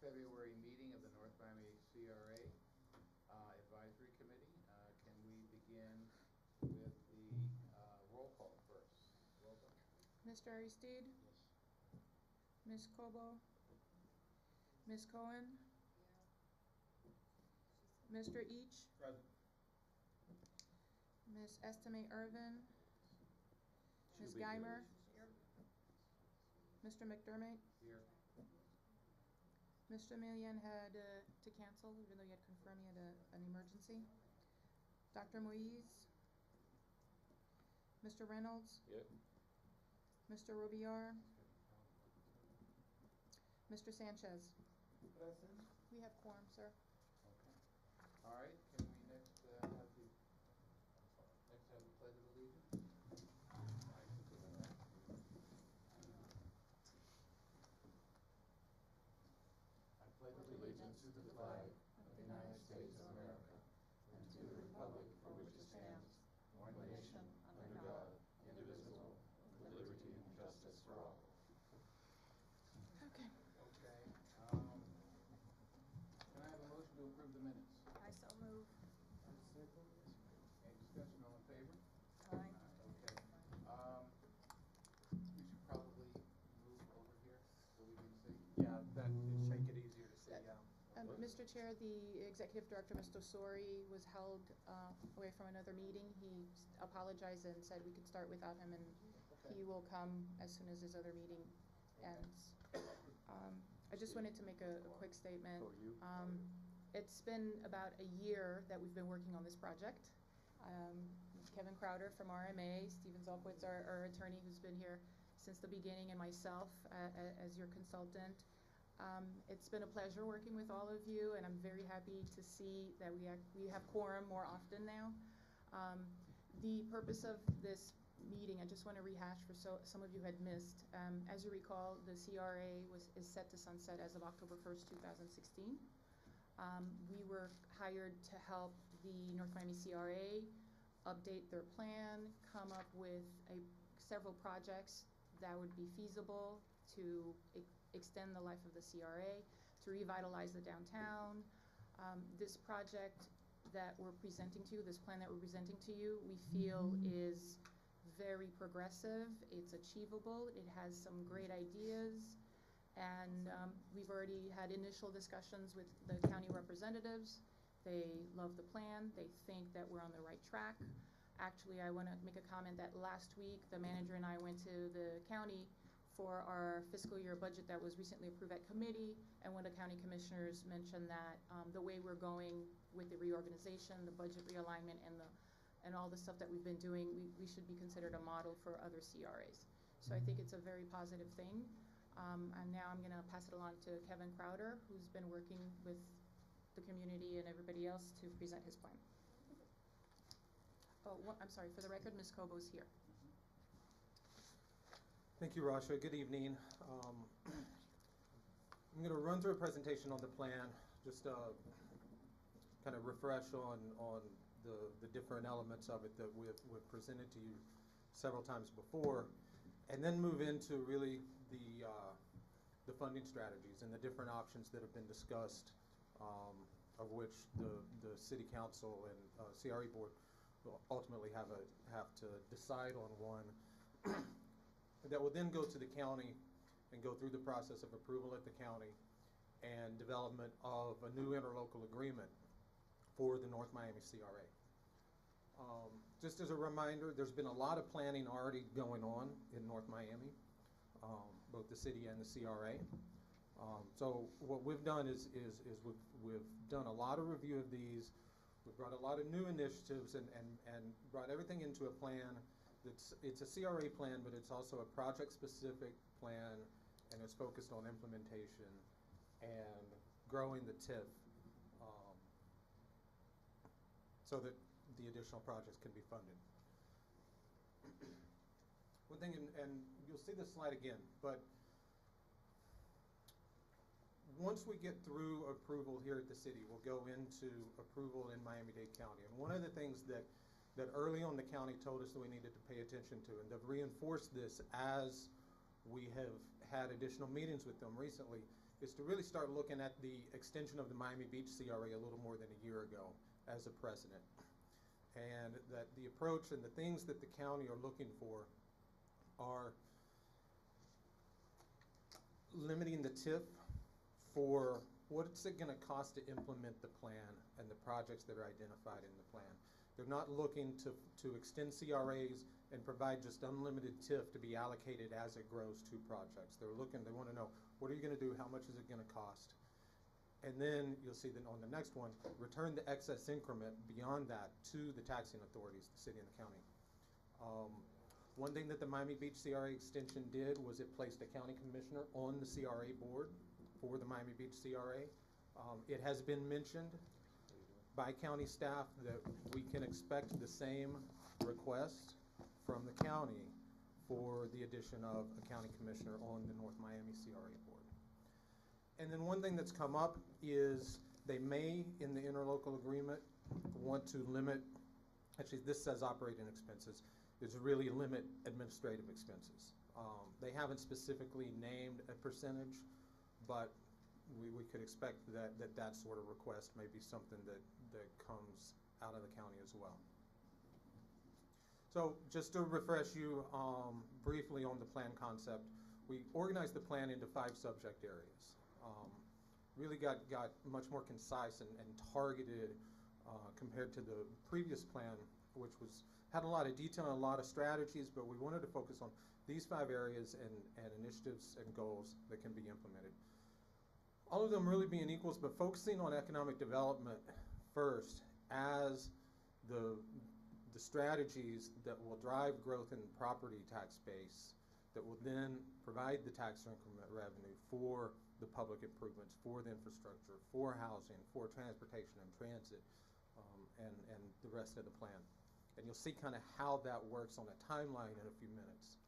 February meeting of the North Miami CRA Advisory Committee. Can we begin with the roll call first? Roll call. Mr. Aristide? Yes. Ms. Cobo? Ms. Cohen? Mr. Each? Present. Ms. Estime Irvin? Ms. Geimer? Here. Mr. McDermott? Here. Mr. Milian had to cancel, even though he had confirmed he had an emergency. Dr. Moise? Mr. Reynolds? Yep. Mr. Robillard? Mr. Sanchez? Present. We have quorum, sir. Okay. All right. Can we next have the Pledge of Allegiance? I pledge Allegiance to the flag of the United States of America and to the republic for which it stands, one nation, under God, indivisible, with liberty and justice for all. Okay. Okay. Can I have a motion to approve the minutes? I so move. Any discussion? All in favor? Aye. Okay. We should probably move over here so we can see. Yeah, that should make it easier to see. Yeah. Mr. Chair, the Executive Director, Mr. Sori, was held away from another meeting. He apologized and said we could start without him, and he will come as soon as his other meeting ends. I just wanted to make a quick statement. It's been about a year that we've been working on this project. Kevin Crowder from RMA, Steven Zolkowitz, our attorney who's been here since the beginning, and myself as your consultant. It's been a pleasure working with all of you, and I'm very happy to see that we have quorum more often now. The purpose of this meeting, I just want to rehash for some of you had missed. As you recall, the CRA is set to sunset as of October 1st, 2016. We were hired to help the North Miami CRA update their plan, come up with several projects that would be feasible to extend the life of the CRA, to revitalize the downtown. This project that we're presenting to you, this plan that we're presenting to you, we feel is very progressive, it's achievable, it has some great ideas, and we've already had initial discussions with the county representatives. They love the plan, they think that we're on the right track. Actually, I want to make a comment that last week the manager and I went to the county for our fiscal year budget that was recently approved at committee, and one of the county commissioners mentioned that the way we're going with the reorganization, the budget realignment, and all the stuff that we've been doing, we should be considered a model for other CRAs. So I think it's a very positive thing. And now I'm going to pass it along to Kevin Crowder, who's been working with the community and everybody else to present his plan. Oh, I'm sorry, for the record, Ms. Cobo's here. Thank you, Rasha. Good evening. I'm going to run through a presentation on the plan, just kind of refresh on the different elements of it that we've presented to you several times before, and then move into really the funding strategies and the different options that have been discussed, of which the City Council and CRE Board will ultimately have to decide on one that will then go to the county and go through the process of approval at the county and development of a new interlocal agreement for the North Miami CRA. Just as a reminder, there's been a lot of planning already going on in North Miami, both the city and the CRA. So what we've done is we've done a lot of review of these. We've brought a lot of new initiatives and brought everything into a plan. It's a CRA plan, but it's also a project-specific plan, and it's focused on implementation and growing the TIF so that the additional projects can be funded. One thing, and you'll see this slide again, but once we get through approval here at the city, we'll go into approval in Miami-Dade County. And one of the things that early on the county told us that we needed to pay attention to, and they've reinforced this as we have had additional meetings with them recently, is to really start looking at the extension of the Miami Beach CRA a little more than a year ago as a precedent. And that the approach and the things that the county are looking for are limiting the TIF for what's it going to cost to implement the plan and the projects that are identified in the plan. They're not looking to extend CRAs and provide just unlimited TIF to be allocated as it grows to projects. They want to know, what are you going to do? How much is it going to cost? And then you'll see that on the next one, return the excess increment beyond that to the taxing authorities, the city and the county. One thing that the Miami Beach CRA extension did was it placed a county commissioner on the CRA board for the Miami Beach CRA. It has been mentioned by county staff that we can expect the same request from the county for the addition of a county commissioner on the North Miami CRA board. And then one thing that's come up is they may, in the interlocal agreement, want to limit, actually this says operating expenses, is really limit administrative expenses. They haven't specifically named a percentage, but we could expect that sort of request may be something that comes out of the county as well. So just to refresh you briefly on the plan concept, we organized the plan into 5 subject areas. Really got much more concise and targeted compared to the previous plan, which had a lot of detail and a lot of strategies, but we wanted to focus on these 5 areas and initiatives and goals that can be implemented. All of them really being equals, but focusing on economic development first as the strategies that will drive growth in the property tax base that will then provide the tax increment revenue for the public improvements, for the infrastructure, for housing, for transportation and transit, and the rest of the plan. And you'll see kind of how that works on a timeline in a few minutes.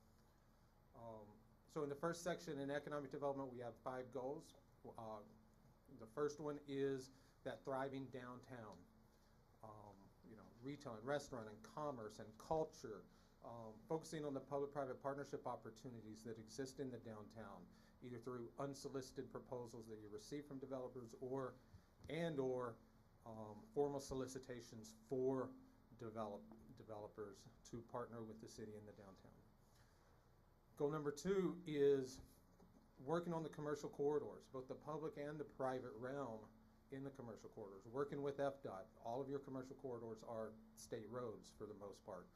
So in the first section in economic development, we have 5 goals. The first one is that thriving downtown. Retail and restaurant and commerce and culture, focusing on the public-private partnership opportunities that exist in the downtown, either through unsolicited proposals that you receive from developers or formal solicitations for developers to partner with the city in the downtown. Goal number 2 is working on the commercial corridors, both the public and the private realm in the commercial corridors, working with FDOT. All of your commercial corridors are state roads for the most part,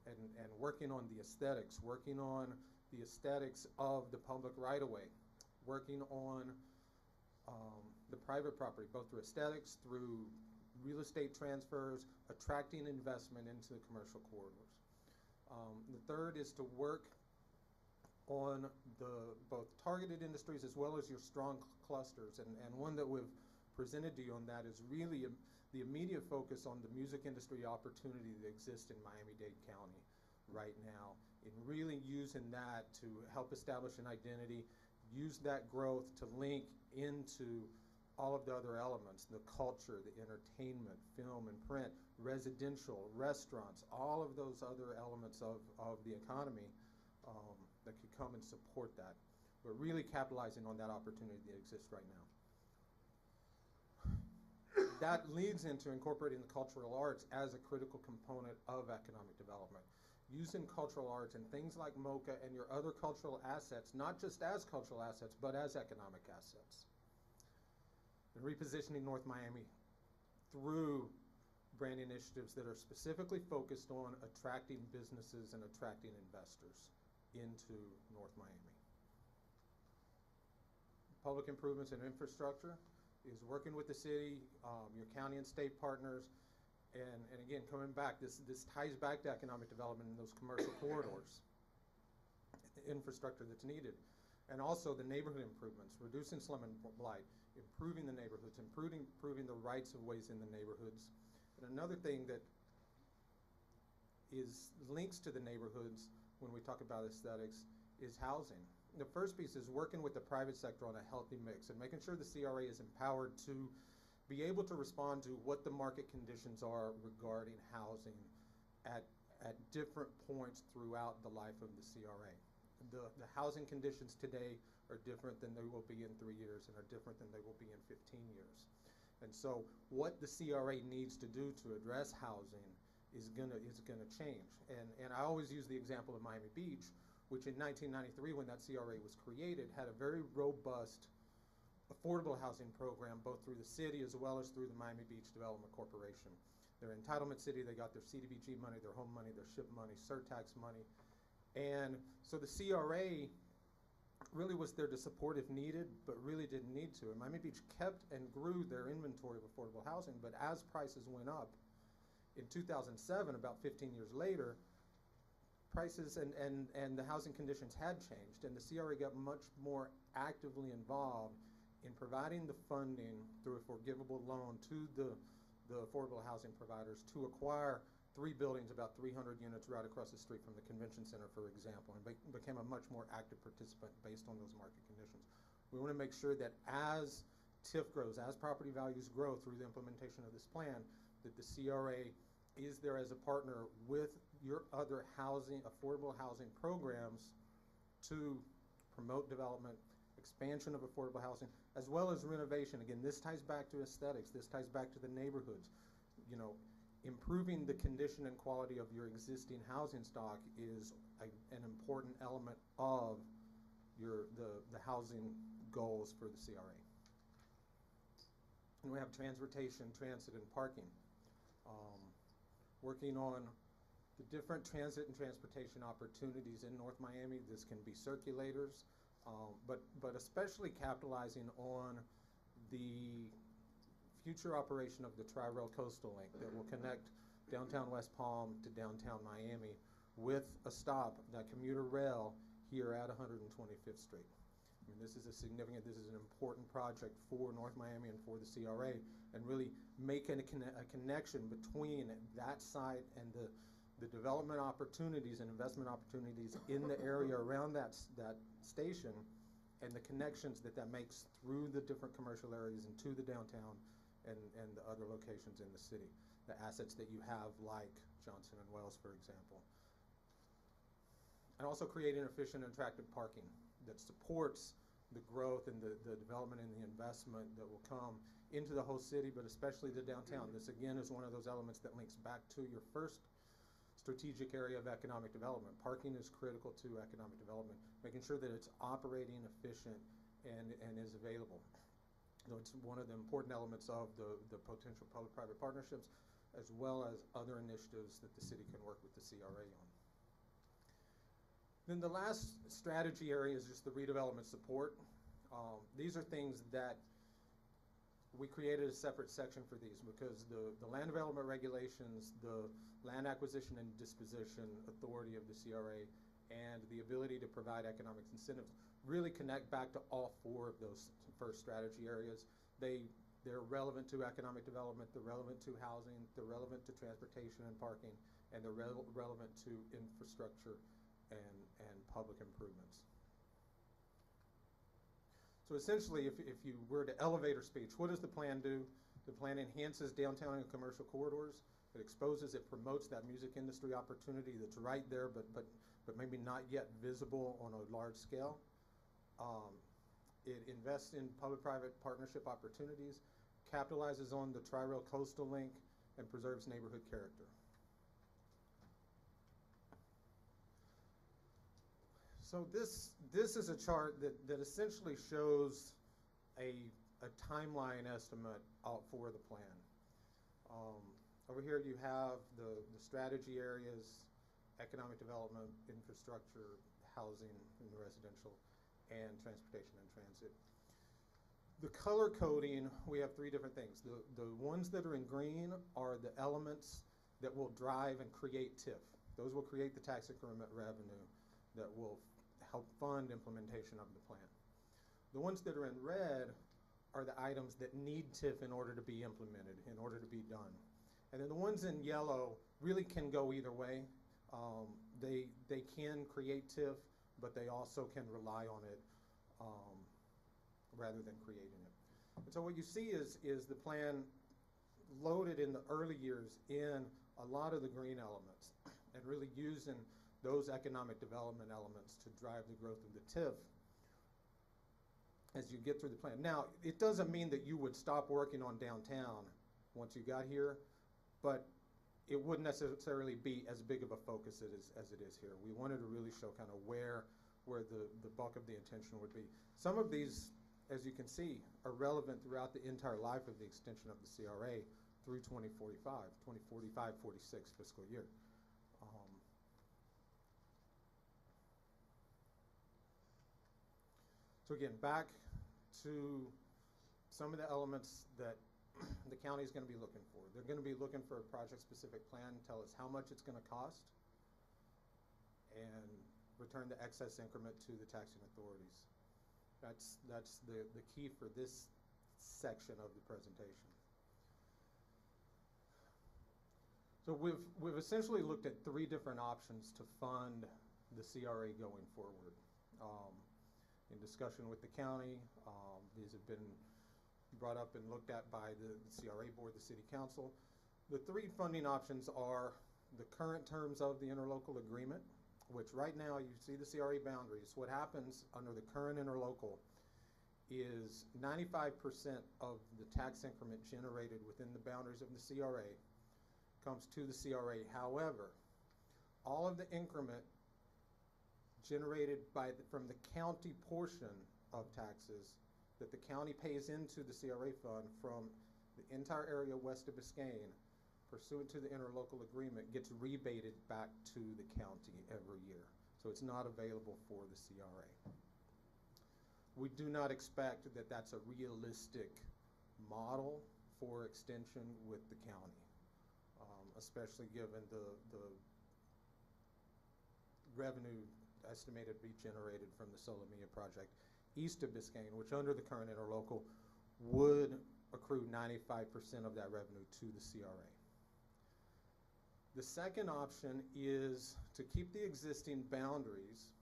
and working on the aesthetics, of the public right-of-way, working on the private property, both through aesthetics, through real estate transfers, attracting investment into the commercial corridors. The third is to work on both targeted industries as well as your strong clusters, and one that we've presented to you on that is really the immediate focus on the music industry opportunity that exists in Miami-Dade County right now, and really using that to help establish an identity, use that growth to link into all of the other elements, the culture, the entertainment, film and print, residential, restaurants, all of those other elements of the economy that could come and support that, but really capitalizing on that opportunity that exists right now. That leads into incorporating the cultural arts as a critical component of economic development. Using cultural arts and things like MoCA and your other cultural assets, not just as cultural assets, but as economic assets. And repositioning North Miami through brand initiatives that are specifically focused on attracting businesses and attracting investors into North Miami. Public improvements and infrastructure is working with the city, your county and state partners, and again, coming back, this ties back to economic development in those commercial corridors, the infrastructure that's needed, and also the neighborhood improvements, reducing slum and blight, improving the neighborhoods, improving the rights of ways in the neighborhoods. And another thing that links to the neighborhoods when we talk about aesthetics is housing. The first piece is working with the private sector on a healthy mix and making sure the CRA is empowered to be able to respond to what the market conditions are regarding housing at different points throughout the life of the CRA. the housing conditions today are different than they will be in 3 years and are different than they will be in 15 years. And so what the CRA needs to do to address housing is gonna change. And I always use the example of Miami Beach, which in 1993, when that CRA was created, had a very robust affordable housing program, both through the city as well as through the Miami Beach Development Corporation. They're entitlement city, they got their CDBG money, their home money, their SHIP money, surtax money. And so the CRA really was there to support if needed, but really didn't need to. And Miami Beach kept and grew their inventory of affordable housing, but as prices went up, in 2007, about 15 years later, prices and the housing conditions had changed, and the CRA got much more actively involved in providing the funding through a forgivable loan to the affordable housing providers to acquire 3 buildings, about 300 units right across the street from the convention center, for example, and became a much more active participant based on those market conditions. We want to make sure that as TIF grows, as property values grow through the implementation of this plan, that the CRA is there as a partner with your other housing, affordable housing programs to promote development, expansion of affordable housing, as well as renovation. Again, this ties back to aesthetics, this ties back to the neighborhoods. You know, improving the condition and quality of your existing housing stock is an important element of the housing goals for the CRA. And we have transportation, transit, and parking. Working on the different transit and transportation opportunities in North Miami. This can be circulators, but especially capitalizing on the future operation of the Tri-Rail Coastal Link that will connect downtown West Palm to downtown Miami with a stop, that commuter rail, here at 125th Street. I mean, this is an important project for North Miami and for the CRA, and really making a connection between that site and the development opportunities and investment opportunities in the area around that station, and the connections that makes through the different commercial areas and to the downtown and the other locations in the city. The assets that you have, like Johnson and Wells, for example. And also creating efficient and attractive parking that supports the growth and the development and the investment that will come into the whole city, but especially the downtown. This, again, is one of those elements that links back to your first strategic area of economic development. Parking is critical to economic development, making sure that it's operating efficient and is available. So it's one of the important elements of the potential public-private partnerships, as well as other initiatives that the city can work with the CRA on. Then the last strategy area is just the redevelopment support. These are things that we created a separate section for these because the land development regulations, the land acquisition and disposition authority of the CRA, and the ability to provide economic incentives really connect back to all 4 of those first strategy areas. They're relevant to economic development, they're relevant to housing, they're relevant to transportation and parking, and they're relevant to infrastructure and public improvements. So essentially, if you were to elevator speech, what does the plan do? The plan enhances downtown and commercial corridors. It exposes, it promotes that music industry opportunity that's right there, but maybe not yet visible on a large scale. It invests in public-private partnership opportunities, capitalizes on the Tri-Rail Coastal Link, and preserves neighborhood character. So this is a chart that essentially shows a timeline estimate for the plan. Over here you have the strategy areas, economic development, infrastructure, housing in the residential, and transportation and transit. The color coding, we have 3 different things. The ones that are in green are the elements that will drive and create TIF. Those will create the tax increment revenue that will help fund implementation of the plan. The ones that are in red are the items that need TIF in order to be implemented, in order to be done. And then the ones in yellow really can go either way. They can create TIF, but they also can rely on it rather than creating it. And so what you see is the plan loaded in the early years in a lot of the green elements and really using those economic development elements to drive the growth of the TIF as you get through the plan. Now, it doesn't mean that you would stop working on downtown once you got here, but it wouldn't necessarily be as big of a focus as it is here. We wanted to really show kind of where the bulk of the attention would be. Some of these, as you can see, are relevant throughout the entire life of the extension of the CRA through 2045-46 fiscal year. So again, back to some of the elements that the county is going to be looking for. They're going to be looking for a project-specific plan, tell us how much it's going to cost, and return the excess increment to the taxing authorities. That's the key for this section of the presentation. So we've essentially looked at 3 different options to fund the CRA going forward. In discussion with the county, these have been brought up and looked at by the CRA board, the city council. The 3 funding options are the current terms of the interlocal agreement, which right now you see the CRA boundaries. What happens under the current interlocal is 95% of the tax increment generated within the boundaries of the CRA comes to the CRA. However, all of the increment generated from the county portion of taxes that the county pays into the CRA fund from the entire area west of Biscayne, pursuant to the interlocal agreement, gets rebated back to the county every year. So it's not available for the CRA. We do not expect that that's a realistic model for extension with the county, especially given the revenue estimated to be generated from the Solomia project east of Biscayne, which under the current interlocal would accrue 95% of that revenue to the CRA. The second option is to keep the existing boundaries,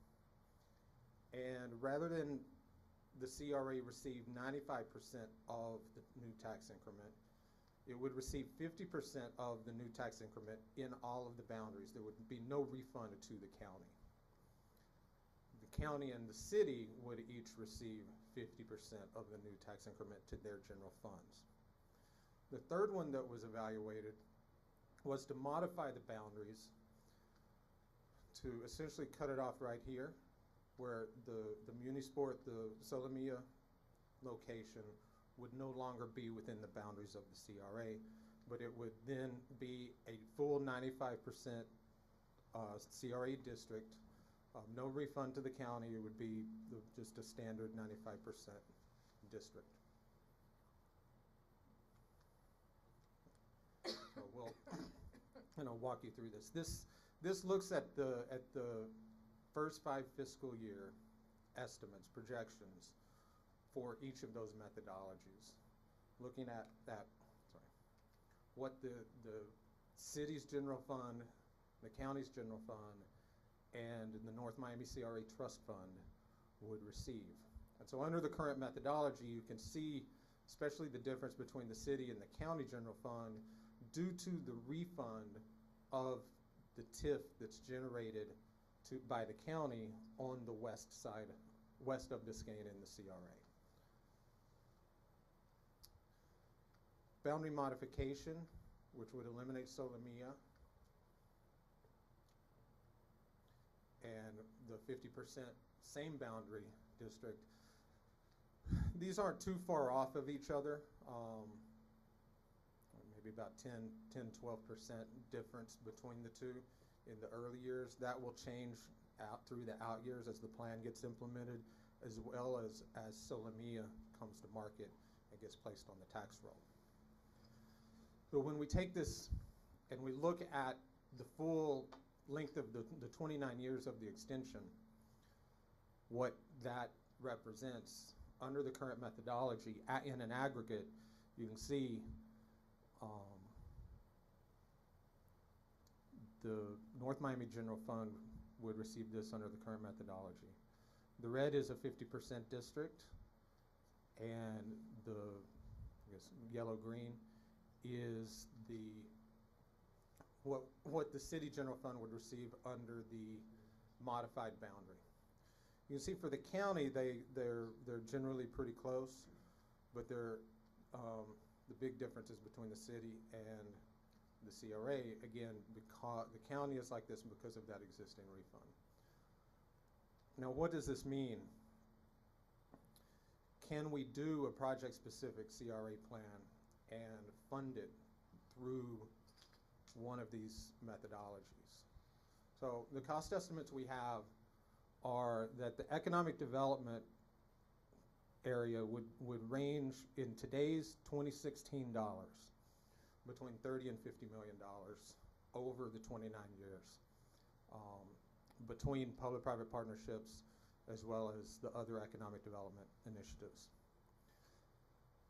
and rather than the CRA receive 95% of the new tax increment, it would receive 50% of the new tax increment in all of the boundaries. There would be no refund to the county. The county and the city would each receive 50% of the new tax increment to their general funds. The third one that was evaluated was to modify the boundaries to essentially cut it off right here, where the Munisport, the Solomia location would no longer be within the boundaries of the CRA, but it would then be a full 95% CRA district. No refund to the county. It would be just a standard 95% district. So we'll walk you through this. This looks at the first 5 fiscal year estimates, projections for each of those methodologies. Looking at what the city's general fund, the county's general fund, and the North Miami CRA Trust Fund would receive. And so under the current methodology, you can see especially the difference between the city and the county general fund due to the refund of the TIF that's generated by the county on the west of Biscayne in the CRA. Boundary modification, which would eliminate Solomia, and the 50% same boundary district. These aren't too far off of each other, maybe about 10-12% difference between the two in the early years. That will change out through the out years as the plan gets implemented, as well as Solomia comes to market and gets placed on the tax roll. So when we take this and we look at the full length of the 29 years of the extension, what that represents under the current methodology in an aggregate, you can see the North Miami General Fund would receive this under the current methodology. The red is a 50% district, and the yellow-green is the what the city general fund would receive under the modified boundary. You can see for the county, they're generally pretty close, but the big differences between the city and the CRA, again, because the county is like this because of that existing refund. Now, what does this mean? Can we do a project-specific CRA plan and fund it through one of these methodologies? So the cost estimates we have are that the economic development area would range in today's 2016 dollars between $30 and $50 million over the 29 years between public-private partnerships as well as the other economic development initiatives.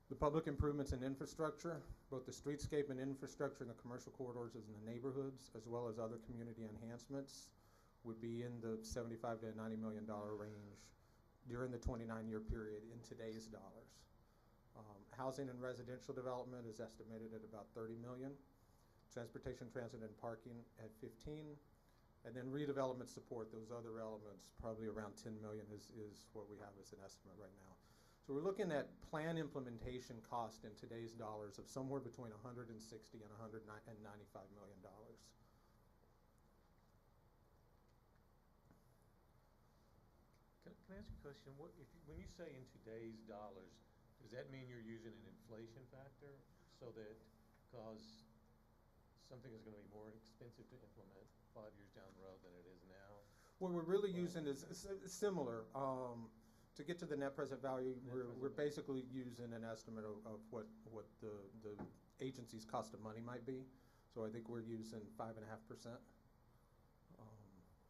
The public improvements in infrastructure, both the streetscape and infrastructure in the commercial corridors and the neighborhoods, as well as other community enhancements, would be in the $75 to $90 million range during the 29-year period in today's dollars. Housing and residential development is estimated at about $30 million. Transportation, transit, and parking at 15. And then redevelopment support, those other elements, probably around 10 million is what we have as an estimate right now. So we're looking at plan implementation cost in today's dollars of somewhere between $160 and $195 million. Can I ask you a question? When you say in today's dollars, does that mean you're using an inflation factor so that because something is going to be more expensive to implement 5 years down the road than it is now? What we're really using is similar. To get to the net present value, we're basically using an estimate of what the agency's cost of money might be. So I think we're using 5.5%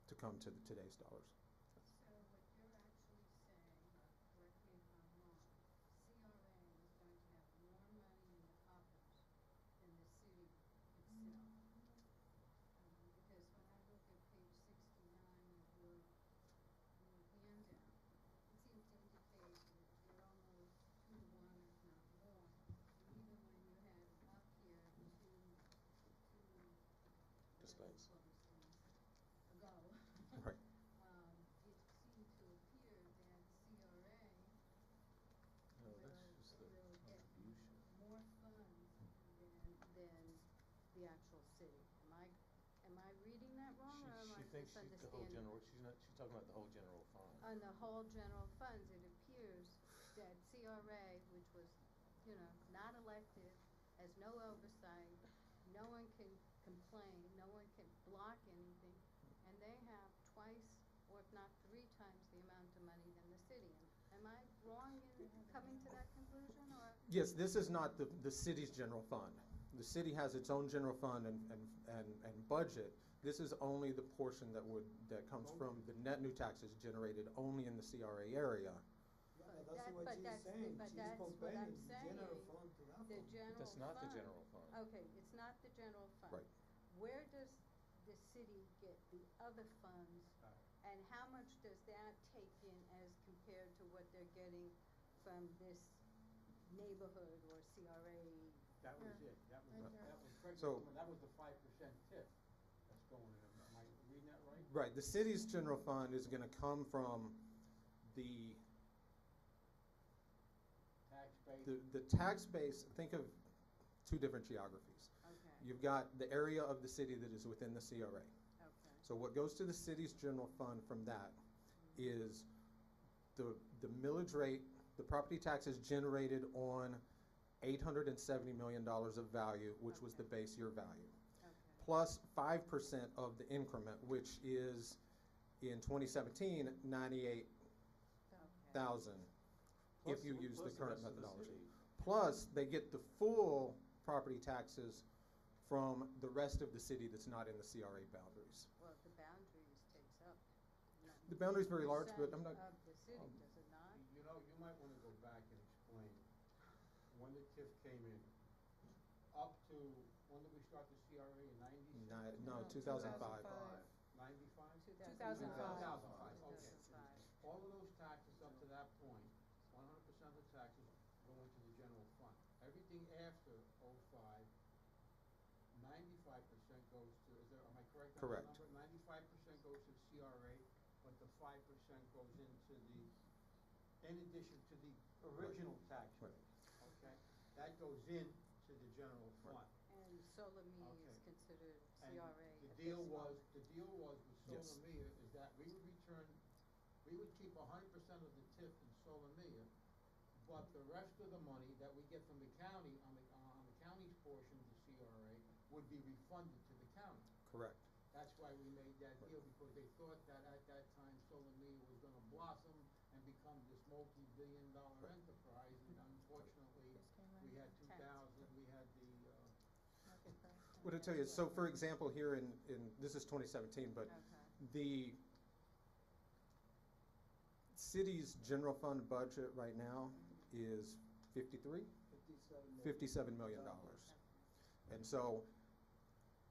to come to today's dollars. So what you're actually saying, correct me if I'm wrong, CRA is going to have more money in the coffers than the city itself. Because when I look at page 69 of your handout, it seems to indicate that you're almost 2 to 1, if not more. And even when you had up here Just nice. ago, Right. it seemed to appear that CRA No, that's just the will get contribution. more funds than the actual city. Am I reading that wrong, or am I She thinks she's the whole misunderstanding? general, she's talking about the whole general fund. On the whole general funds, it appears that CRA, which was, not elected, has no oversight, no one can complain, no one can block anything, and they have twice, or if not 3 times the amount of money than the city. Am I wrong in coming to that conclusion, or? Yes, this is not the city's general fund. The city has its own general fund and budget. This is only the portion that comes from the net new taxes generated only in the CRA area. Yeah, that's what she's saying. But She's that's what comparing I'm the general saying. fund to that The fund. general fund. That's not the general fund. Okay, it's not the general fund. Right. Where does the city get the other funds, and how much does that take in as compared to what they're getting from this neighborhood or CRA? That was it, that was, Right that was, correct me if So- I'm wrong, that was the 5% tip that's going in, am I reading that right? Right, the city's general fund is gonna come from the Tax base, the tax base. Think of 2 different geographies. Okay, You've got the area of the city that is within the CRA. okay. So what goes to the city's general fund from that is the millage rate, the property taxes generated on $870 million of value, which was the base year value, Okay. plus 5% of the increment, which is in 2017, 98,000, if you use the Plus current rest of the methodology. city. Plus, they get the full property taxes from the rest of the city that's not in the CRA boundaries. Well, the boundaries takes up. The boundary's very large, but I'm not. Of the city, does it not? you know, you might wanna go back and explain when the TIF came in, up to, when did we start the CRA, in 96? No, 2005. 95? 2005. 2005, okay. 2005. All of those taxes up to that point, 100% of the taxes go into the general fund. Everything after 05, 95% goes to correct on Correct. that number? 95% goes to CRA, but the 5% goes into the, in addition to the original tax Right. rate, okay? That goes into the general fund. And Solomia Okay. is considered And CRA the at deal this was, moment. the deal was with Yes. Solomia is that we would return, we would keep 100% of the TIF in Solomia, but the rest of the money that we get from the county on the county's portion of the CRA would be refunded to the county. Correct. That's why we made that deal, because they thought that at that time Solomia was gonna blossom and become this multi-billion-dollar enterprise, and unfortunately, we had 2000, we had the, Market crash. What I tell you is, so for example, here in, this is 2017, but Okay. the city's general fund budget right now is 53? $57 million. And so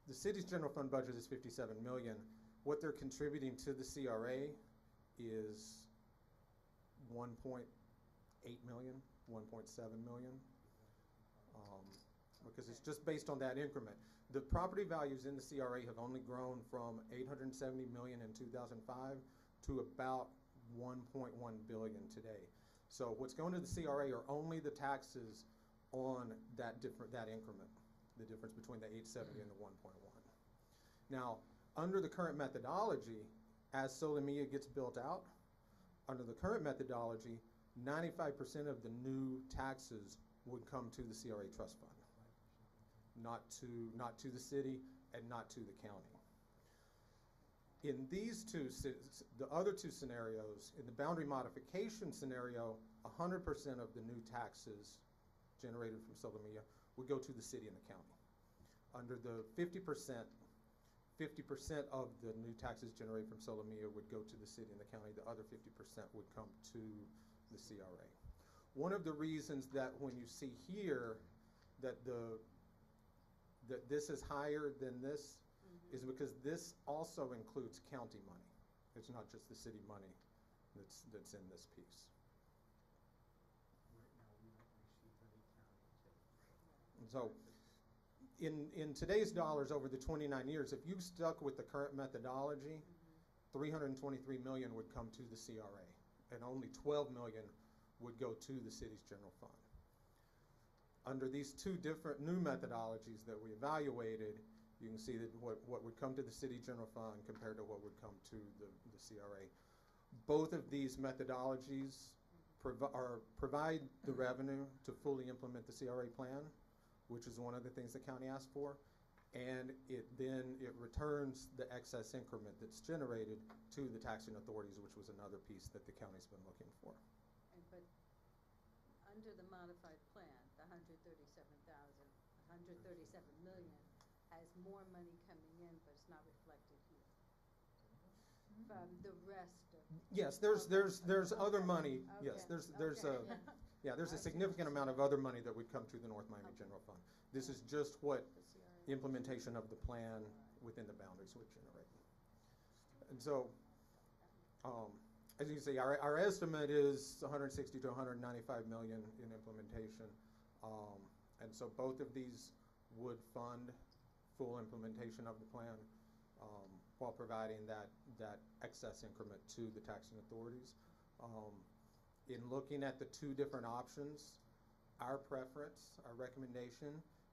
the city's general fund budget is 57 million. What they're contributing to the CRA is 1.8 million, 1.7 million. Because it's just based on that increment. The property values in the CRA have only grown from 870 million in 2005 to about 1.1 billion today. So what's going to the CRA are only the taxes on that increment, the difference between the 870 and the 1.1. Now, under the current methodology, as Solomia gets built out, under the current methodology, 95% of the new taxes would come to the CRA trust fund, not to the city and not to the county. In these the other two scenarios, in the boundary modification scenario, 100% of the new taxes generated from Solomia would go to the city and the county. Under the 50% of the new taxes generated from Solomia would go to the city and the county. The other 50% would come to the CRA. One of the reasons that when you see here that this is higher than this is because this also includes county money. It's not just the city money that's in this piece. right now, we don't receive any county TIF. And so in today's dollars over the 29 years, if you stuck with the current methodology, 323 million would come to the CRA and only 12 million would go to the city's general fund. Under these two different new methodologies that we evaluated, you can see that what would come to the city general fund compared to what would come to the CRA. Both of these methodologies provide the revenue to fully implement the CRA plan, which is one of the things the county asked for, and it returns the excess increment that's generated to the taxing authorities, which was another piece that the county's been looking for. But under the modified plan, the 137 million has more money coming in, but it's not reflected here. From the rest of. Yes, there's other money. Yes, there's a significant amount of other money that would come to the North Miami General Fund. This is just what the implementation of the plan within the boundaries would generate. And so, as you can see, our estimate is 160 to 195 million in implementation. And so both of these would fund full implementation of the plan while providing that excess increment to the taxing authorities. In looking at the two different options, our preference, our recommendation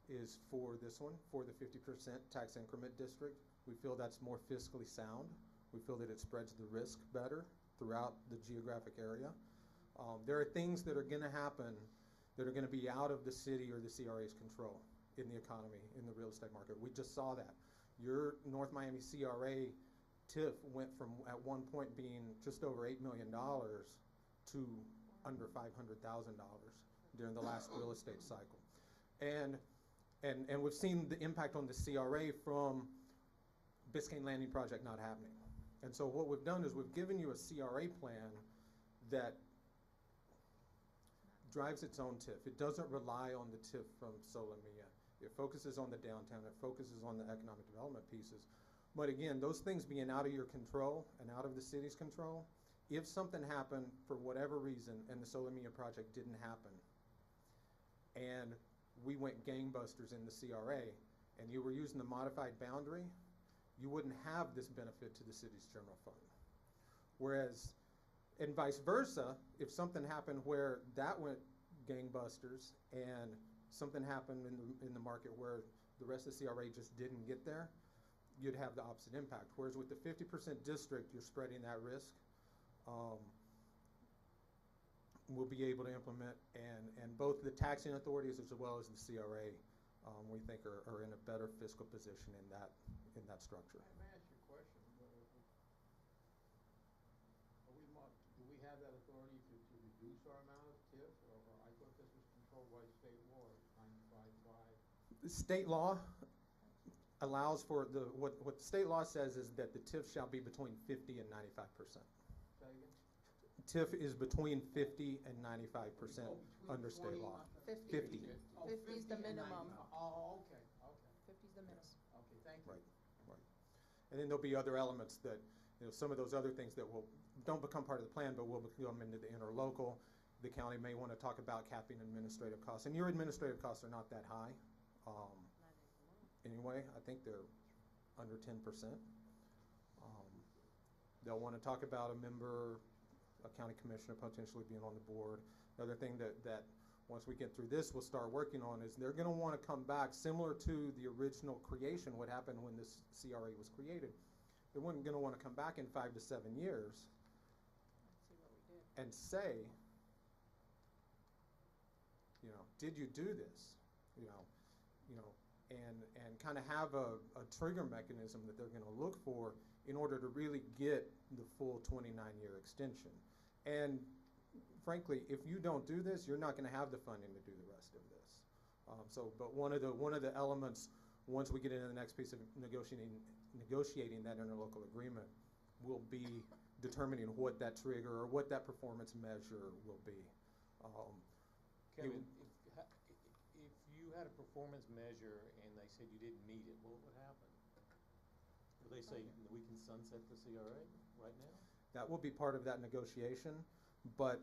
is for this one, for the 50% tax increment district. We feel that's more fiscally sound. We feel that it spreads the risk better throughout the geographic area. There are things that are gonna happen that are gonna be out of the city or the CRA's control in the economy, in the real estate market. We just saw that. Your North Miami CRA TIF went from at one point being just over $8 million to under $500,000 during the last real estate cycle. And we've seen the impact on the CRA from Biscayne Landing project not happening. And so what we've done is we've given you a CRA plan that drives its own TIF. It doesn't rely on the TIF from Solomia. It focuses on the downtown. It focuses on the economic development pieces. But again, those things being out of your control and out of the city's control, if something happened for whatever reason and the Solomia project didn't happen, and we went gangbusters in the CRA, and you were using the modified boundary, you wouldn't have this benefit to the city's general fund. Whereas, and vice versa, if something happened where that went gangbusters and something happened in the market where the rest of the CRA just didn't get there, you'd have the opposite impact. Whereas with the 50% district, you're spreading that risk. We'll be able to implement, and both the taxing authorities as well as the CRA, we think are in a better fiscal position in that structure. May I ask you a question? Do we have that authority to reduce our amount of TIF, or I thought this was controlled by state law, 95.5? The state law allows for what the state law says is that the TIF shall be between 50 and 95%. Say again? TIF is between 50 and 95% under state law. 50. 50 is the minimum. Oh, okay. 50 is the minimum. Okay, thank you. Right. And then there'll be other elements that, some of those other things that don't become part of the plan, but will become into the interlocal. The county may want to talk about capping administrative costs, and your administrative costs are not that high. Anyway, I think they're under 10%. They'll want to talk about a county commissioner potentially being on the board. Another thing that once we get through this, we'll start working on is they're going to want to come back similar to the original creation, what happened when this CRA was created. They're going to want to come back in 5 to 7 years and say, did you do this? And kind of have a trigger mechanism that they're going to look for in order to really get the full 29-year extension. And frankly, if you don't do this, you're not going to have the funding to do the rest of this. But one of the elements, once we get into the next piece of negotiating that interlocal agreement, will be determining what that trigger or what that performance measure will be. Kevin, if you had a performance measure and they said you didn't meet it, what would happen? Would they say we can sunset the CRA right now? That will be part of that negotiation, but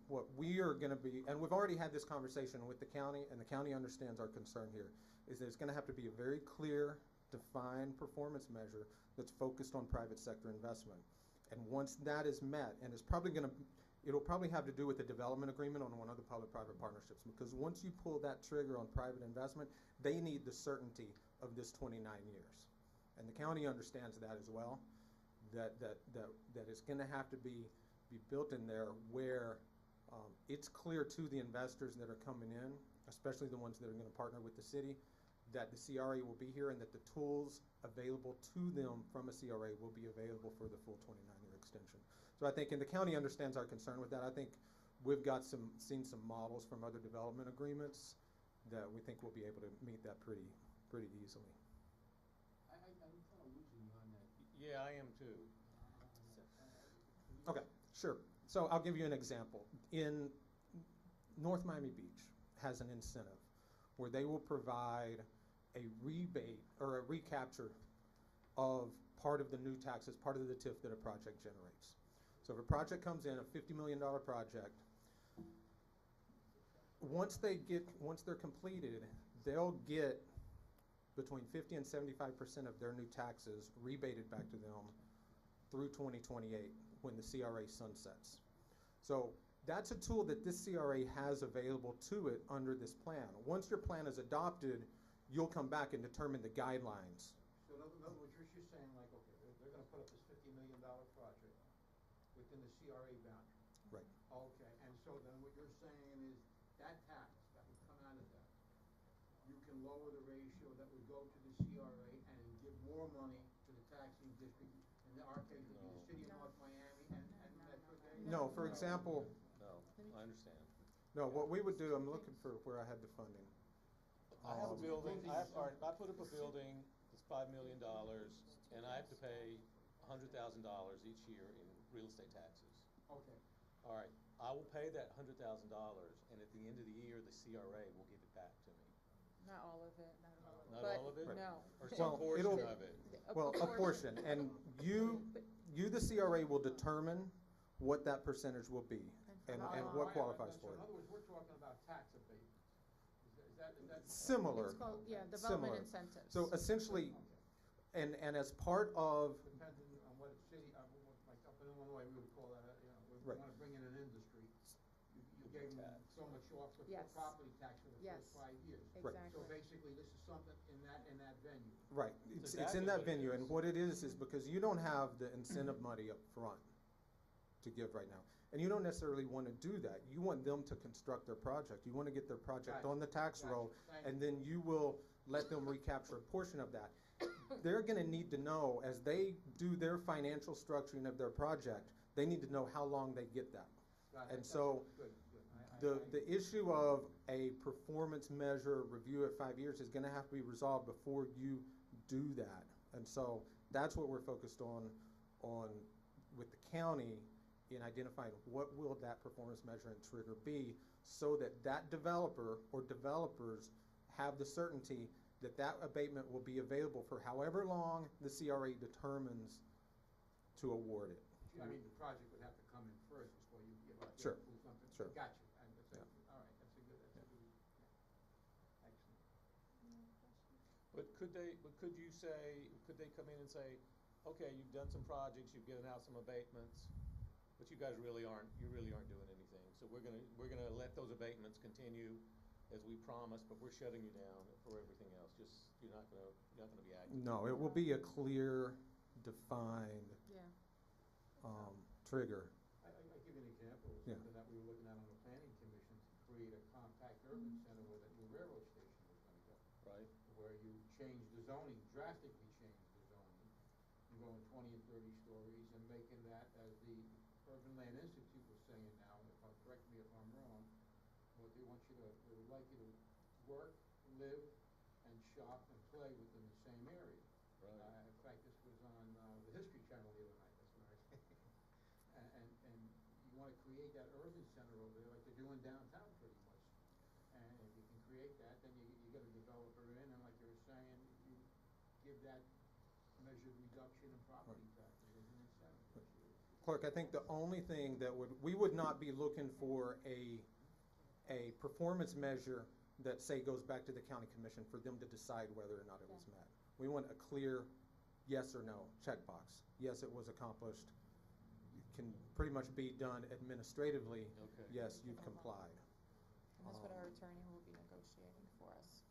what we are going to be, and we've already had this conversation with the county, and the county understands our concern here, is that it's going to have to be a very clear, defined performance measure that's focused on private sector investment. And once that is met, and it'll probably have to do with the development agreement on one of the public-private partnerships, because once you pull that trigger on private investment, they need the certainty of this 29 years. And the county understands that as well, that it's going to have to be built in there where it's clear to the investors that are coming in, especially the ones that are going to partner with the city, that the CRA will be here and that the tools available to them from a CRA will be available for the full 29-year extension. So I think, and the county understands our concern with that. I think we've seen some models from other development agreements that we think we'll be able to meet that pretty easily. I'm kind of losing you on that. Yeah, I am too. Okay, sure. So I'll give you an example. In North Miami Beach has an incentive where they will provide a rebate or a recapture of part of the new taxes, part of the TIF that a project generates. So if a project comes in, a $50 million project, once they're completed, they'll get between 50 and 75% of their new taxes rebated back to them through 2028 when the CRA sunsets. So that's a tool that this CRA has available to it under this plan. Once your plan is adopted, you'll come back and determine the guidelines. So in other words, you're saying like, okay, they're going to put up this $50 million project within the CRA boundary. Right. Okay, and so then what you're saying is that tax that would come out of that, you can lower the ratio that would go to the CRA and give more money to the taxing district. In our case, it would be the city of North Miami and Metro Dade. No, for example. No, I understand. No, what we would do, I'm looking for where I had the funding. I have a building, I put up a building, it's $5 million, and I have to pay $100,000 each year in real estate taxes. Okay. All right, I will pay that $100,000, and at the end of the year, the CRA will give it back to me. Not all of it, Not but all of it? no. Or some portion of it? Well, a portion, and you, the CRA, will determine what that percentage will be and what qualifies for it. So in other words, we're talking about tax abatement. Is that Similar. It's called, development Similar. incentives. So essentially, And as part of, Depending on what city, like up in Illinois, we would call that, we Right. wanna bring in an industry. You gave them so much off the Yes. property tax for the Yes. first 5 years. Right. Exactly. So basically, this is something in that venue. right, it's in exactly that what it venue, and is. what it is because you don't have the incentive money up front to give right now. And you don't necessarily wanna do that. You want them to construct their project. You wanna get their project Gotcha. on the tax Gotcha. roll, Thank and you. then you will let them recapture a portion of that. They're gonna need to know, as they do their financial structuring of their project, they need to know how long they get that. Got it. And so, Good, good. the issue of a performance measure review at 5 years is gonna have to be resolved before you do that. And so, that's what we're focused on with the county in identifying what will that performance measure and trigger be, so that that developer or developers have the certainty that that abatement will be available for however long the CRA determines to award it. I mean, the project would have to come in first before you give up. Sure, Something. sure. Got you. Yeah. All right, that's a good, yeah. Excellent. But could they come in and say, okay, you've done some projects, you've given out some abatements, but you really aren't doing anything. So we're gonna let those abatements continue as we promised, but we're shutting you down for everything else. Just, you're not gonna be active. No, it will be a clear, defined, Yeah. trigger. I'll give you an example of Yeah. something that we were looking at on the planning commission to create a compact urban center where the new railroad station was gonna go. Right. Where you change the zoning, drastically change the zoning, and going 20 and 30 stories and making that, as the Urban Land Institute was saying now, and correct me if I'm wrong, what they want you to, they would like you to work, live, and shop and play within the same area. Right. In fact, this was on the History Channel the other night, that's what I was and you wanna create that urban center over there like they're doing downtown pretty much. And if you can create that, then you get a developer in, and like you were saying, you give that measured reduction in property taxes as an incentive. Clerk, I think the only thing that we would not be looking for a performance measure that, say, goes back to the county commission for them to decide whether or not it was met. We want a clear yes or no checkbox. Yes, it was accomplished. It can pretty much be done administratively. Okay. Yes, you've complied. And that's what our attorney will be negotiating for us.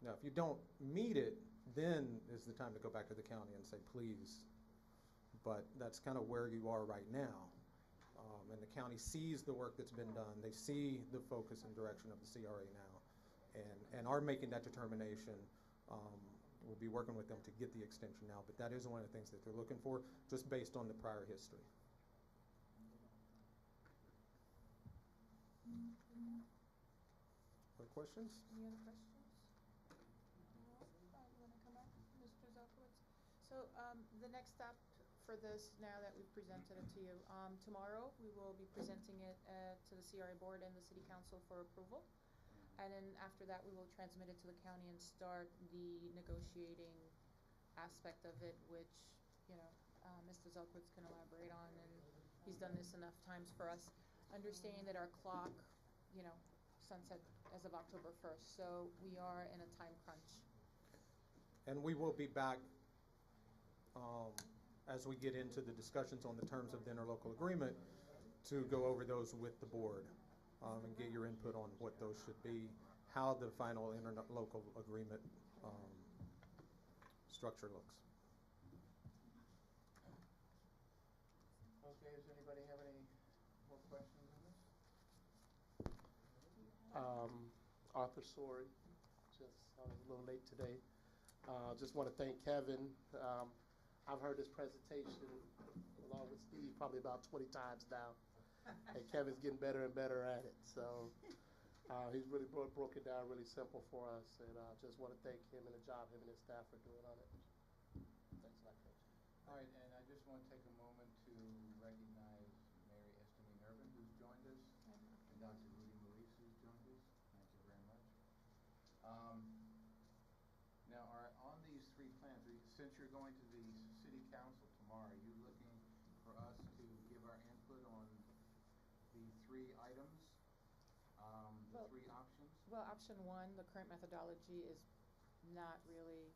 Now, if you don't meet it, then is the time to go back to the county and say, please. But that's kind of where you are right now. And the county sees the work that's been done. They see the focus and direction of the CRA now, and are making that determination. We'll be working with them to get the extension now, but that is one of the things that they're looking for, just based on the prior history. Other questions? Any other questions? No? You wanna come back, Mr. Zelkowitz? So, the next step for this, now that we've presented it to you, tomorrow we will be presenting it to the CRA board and the city council for approval. And then after that, we will transmit it to the county and start the negotiating aspect of it, which, Mr. Zelkowitz can elaborate on, and he's done this enough times for us. Understanding that our clock, sunset as of October 1st, so we are in a time crunch. And we will be back as we get into the discussions on the terms of the interlocal agreement to go over those with the board and get your input on what those should be, how the final interlocal agreement structure looks. Okay, does anybody have any more questions on this? Arthur Sorey, I was a little late today. Just want to thank Kevin. I've heard this presentation along with Steve probably about 20 times now. And Kevin's getting better and better at it. So he's really broke it down really simple for us. And I just want to thank him and the job him and his staff are doing on it. Thanks a lot, Coach. All right, and I just want to take a moment to recognize Mary Estime Nervin, who's joined us, and Dr. Rudy Maurice, who's joined us. Thank you very much. Now, on these three plans, since you're going to the city council tomorrow, are you looking for us to give our input on the three items, the three options? Well, option one, the current methodology is not really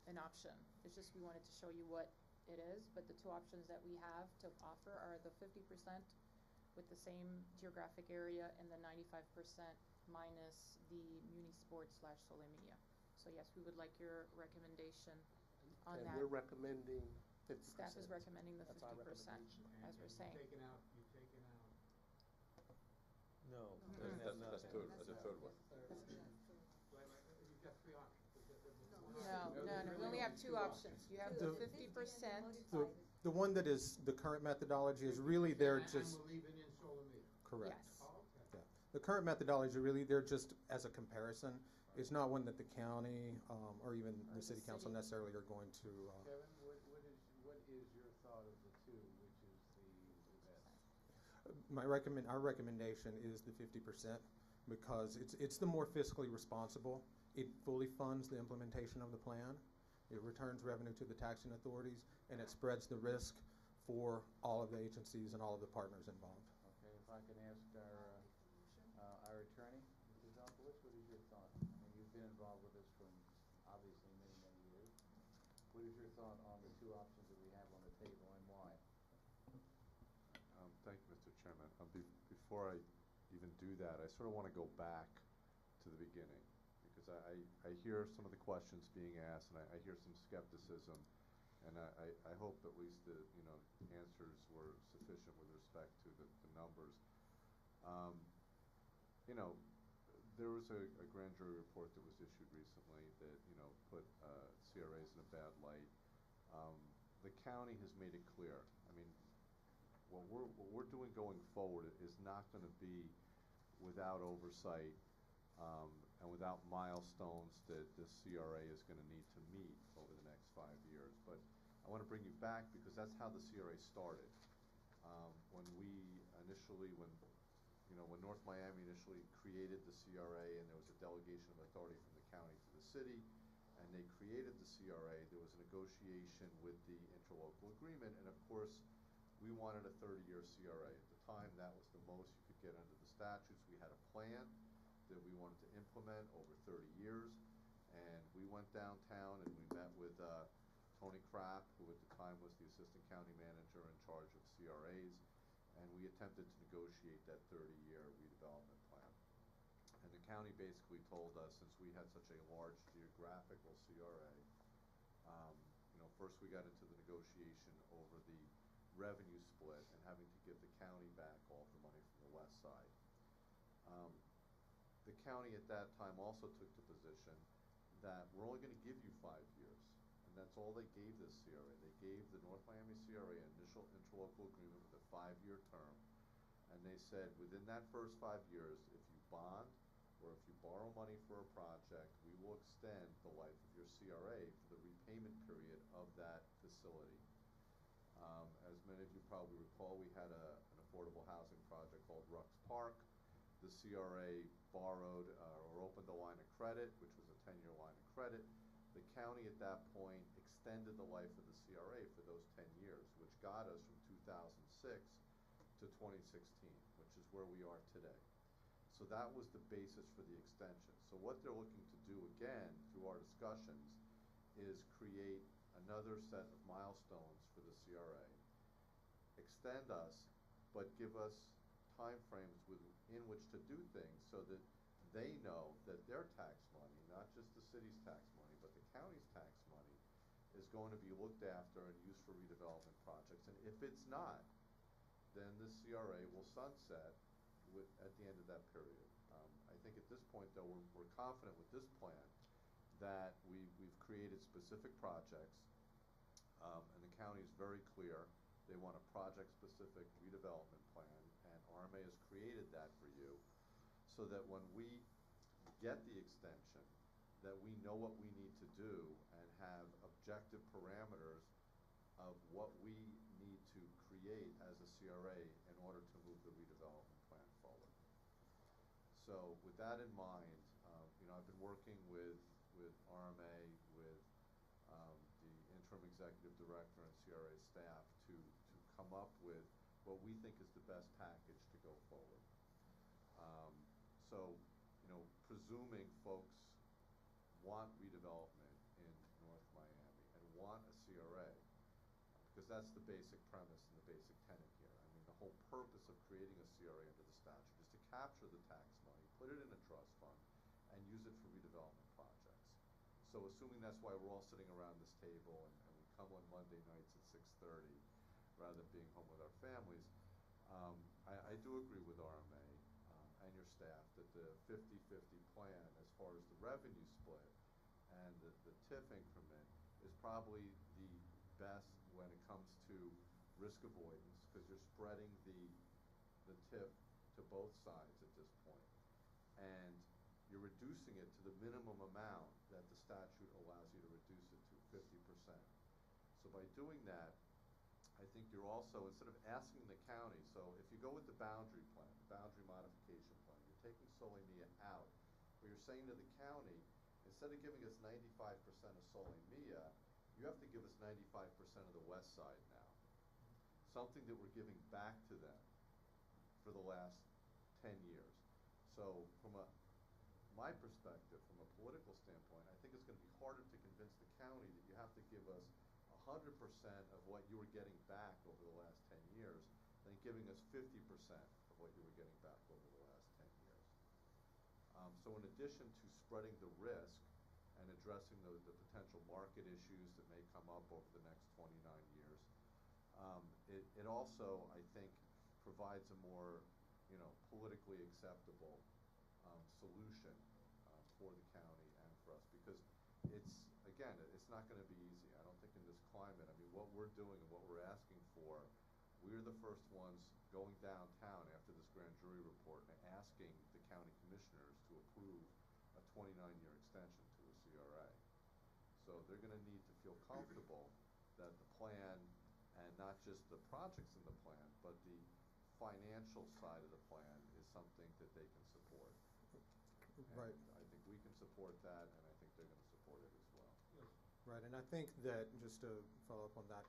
an option. It's just we wanted to show you what it is, but the two options that we have to offer are the 50% with the same geographic area and the 95% minus the muni sports / Solomia. So yes, we would like your recommendation on And that. we're recommending 50%. Staff is recommending the That's our 50%, recommendation. as we're saying. You've taken out. No. Mm-mm. doesn't have That's nothing. third, that's the third one. You've got three options. No, we only have two options. You have the The- 50%. The one that is the current methodology is really there just, And we're leaving in Solomia. correct. Yes. Oh, okay. Yeah. The current methodology, really, they're just as a comparison. It's not one that the county, or even Or the the city council city. necessarily are going to, Kevin, what is your thought of the two, which is the best? our recommendation is the 50% because it's the more fiscally responsible. It fully funds the implementation of the plan. It returns revenue to the taxing authorities, and it spreads the risk for all of the agencies and all of the partners involved. Okay, if I can ask our attorney, Mr. Zonkowitz, what is your thought? I mean, you've been involved with this from obviously many, many years. What is your thought on the two options that we have on the table and why? Thank you, Mr. Chairman. Before I even do that, I sort of want to go back to the beginning, because I hear some of the questions being asked, and I hear some skepticism, and I hope at least the answers were sufficient with respect to the numbers. There was a grand jury report that was issued recently that put CRAs in a bad light. The county has made it clear. I mean, what we're doing going forward is not going to be without oversight and without milestones that the CRA is going to need to meet over the next 5 years. But I want to bring you back because that's how the CRA started. When North Miami initially created the CRA, and there was a delegation of authority from the county to the city, and they created the CRA, there was a negotiation with the interlocal agreement, and of course, we wanted a 30-year CRA. At the time, that was the most you could get under the statutes. We had a plan that we wanted to implement over 30 years, and we went downtown and we met with Tony CRAAC, who at the time was the assistant county manager in charge of CRAs, and we attempted to negotiate that 30-year redevelopment plan. And the county basically told us, since we had such a large geographical CRA, first we got into the negotiation over the revenue split and having to give the county back all of the money from the west side. The county at that time also took the position that we're only going to give you 5 years, and that's all they gave this CRA. They gave the North Miami CRA an initial interlocal agreement with a 5-year term, and they said within that first 5 years, if you bond or if you borrow money for a project, we will extend the life of your CRA for the repayment period of that facility. As many of you probably recall, we had an affordable housing project called Rux Park. The CRA borrowed or opened a line of credit, which was a 10-year line of credit. The county at that point extended the life of the CRA for those 10 years, which got us from 2006 to 2016, which is where we are today. So that was the basis for the extension. So what they're looking to do again through our discussions is create another set of milestones for the CRA, extend us, but give us time frames in which to do things so that they know that their tax money, not just the city's tax money, but the county's tax money, is going to be looked after and used for redevelopment projects. And if it's not, then the CRA will sunset at the end of that period. I think at this point, though, we're confident with this plan that we've created specific projects, and the county is very clear. They want a project-specific redevelopment plan, and RMA has created that for you so that when we get the extension, that we know what we need to do and have objective parameters of what we need to create as a CRA in order to move the redevelopment plan forward. So with that in mind, I've been working with RMA, with the interim executive director and CRA staff to come up with what we think is the best package to go forward. So, presuming folks want redevelopment in North Miami and want that's the basic premise and the basic tenet here. I mean, the whole purpose of creating a CRA under the statute is to capture the tax money, put it in a trust fund, and use it for redevelopment projects. So assuming that's why we're all sitting around this table and we come on Monday nights at 6:30 rather than being home with our families, I do agree with RMA and your staff that the 50-50 plan as far as the revenue split and the TIF increment is probably the best when it comes to risk avoidance, because you're spreading the TIF to both sides at this point. And you're reducing it to the minimum amount that the statute allows you to reduce it to, 50%. So by doing that, I think you're also, instead of asking the county, so if you go with the boundary plan, the boundary modification plan, you're taking Solimia out, but you're saying to the county, instead of giving us 95% of Solimia, you have to give us 95% of the west side now. Something that we're giving back to them for the last 10 years. So from my perspective, from a political standpoint, I think it's going to be harder to convince the county that you have to give us 100% of what you were getting back over the last 10 years than giving us 50% of what you were getting back over the last 10 years. So in addition to spreading the risk and addressing the potential market issues that may come up over the next 29 years, it also, I think, provides a more, politically acceptable solution for the county and for us, because it's not going to be easy. I don't think in this climate, I mean, what we're doing and what we're asking for, we're the first ones going downtown after this grand jury report and asking the county commissioners to approve a 29-year extension to the CRA. So they're going to need to feel comfortable that the plan, and not just the projects in the plan, but the financial side of the plan is something that they can support. Right. And I think we can support that, and I think they're going to support it as well. Right, and I think that, just to follow up on that,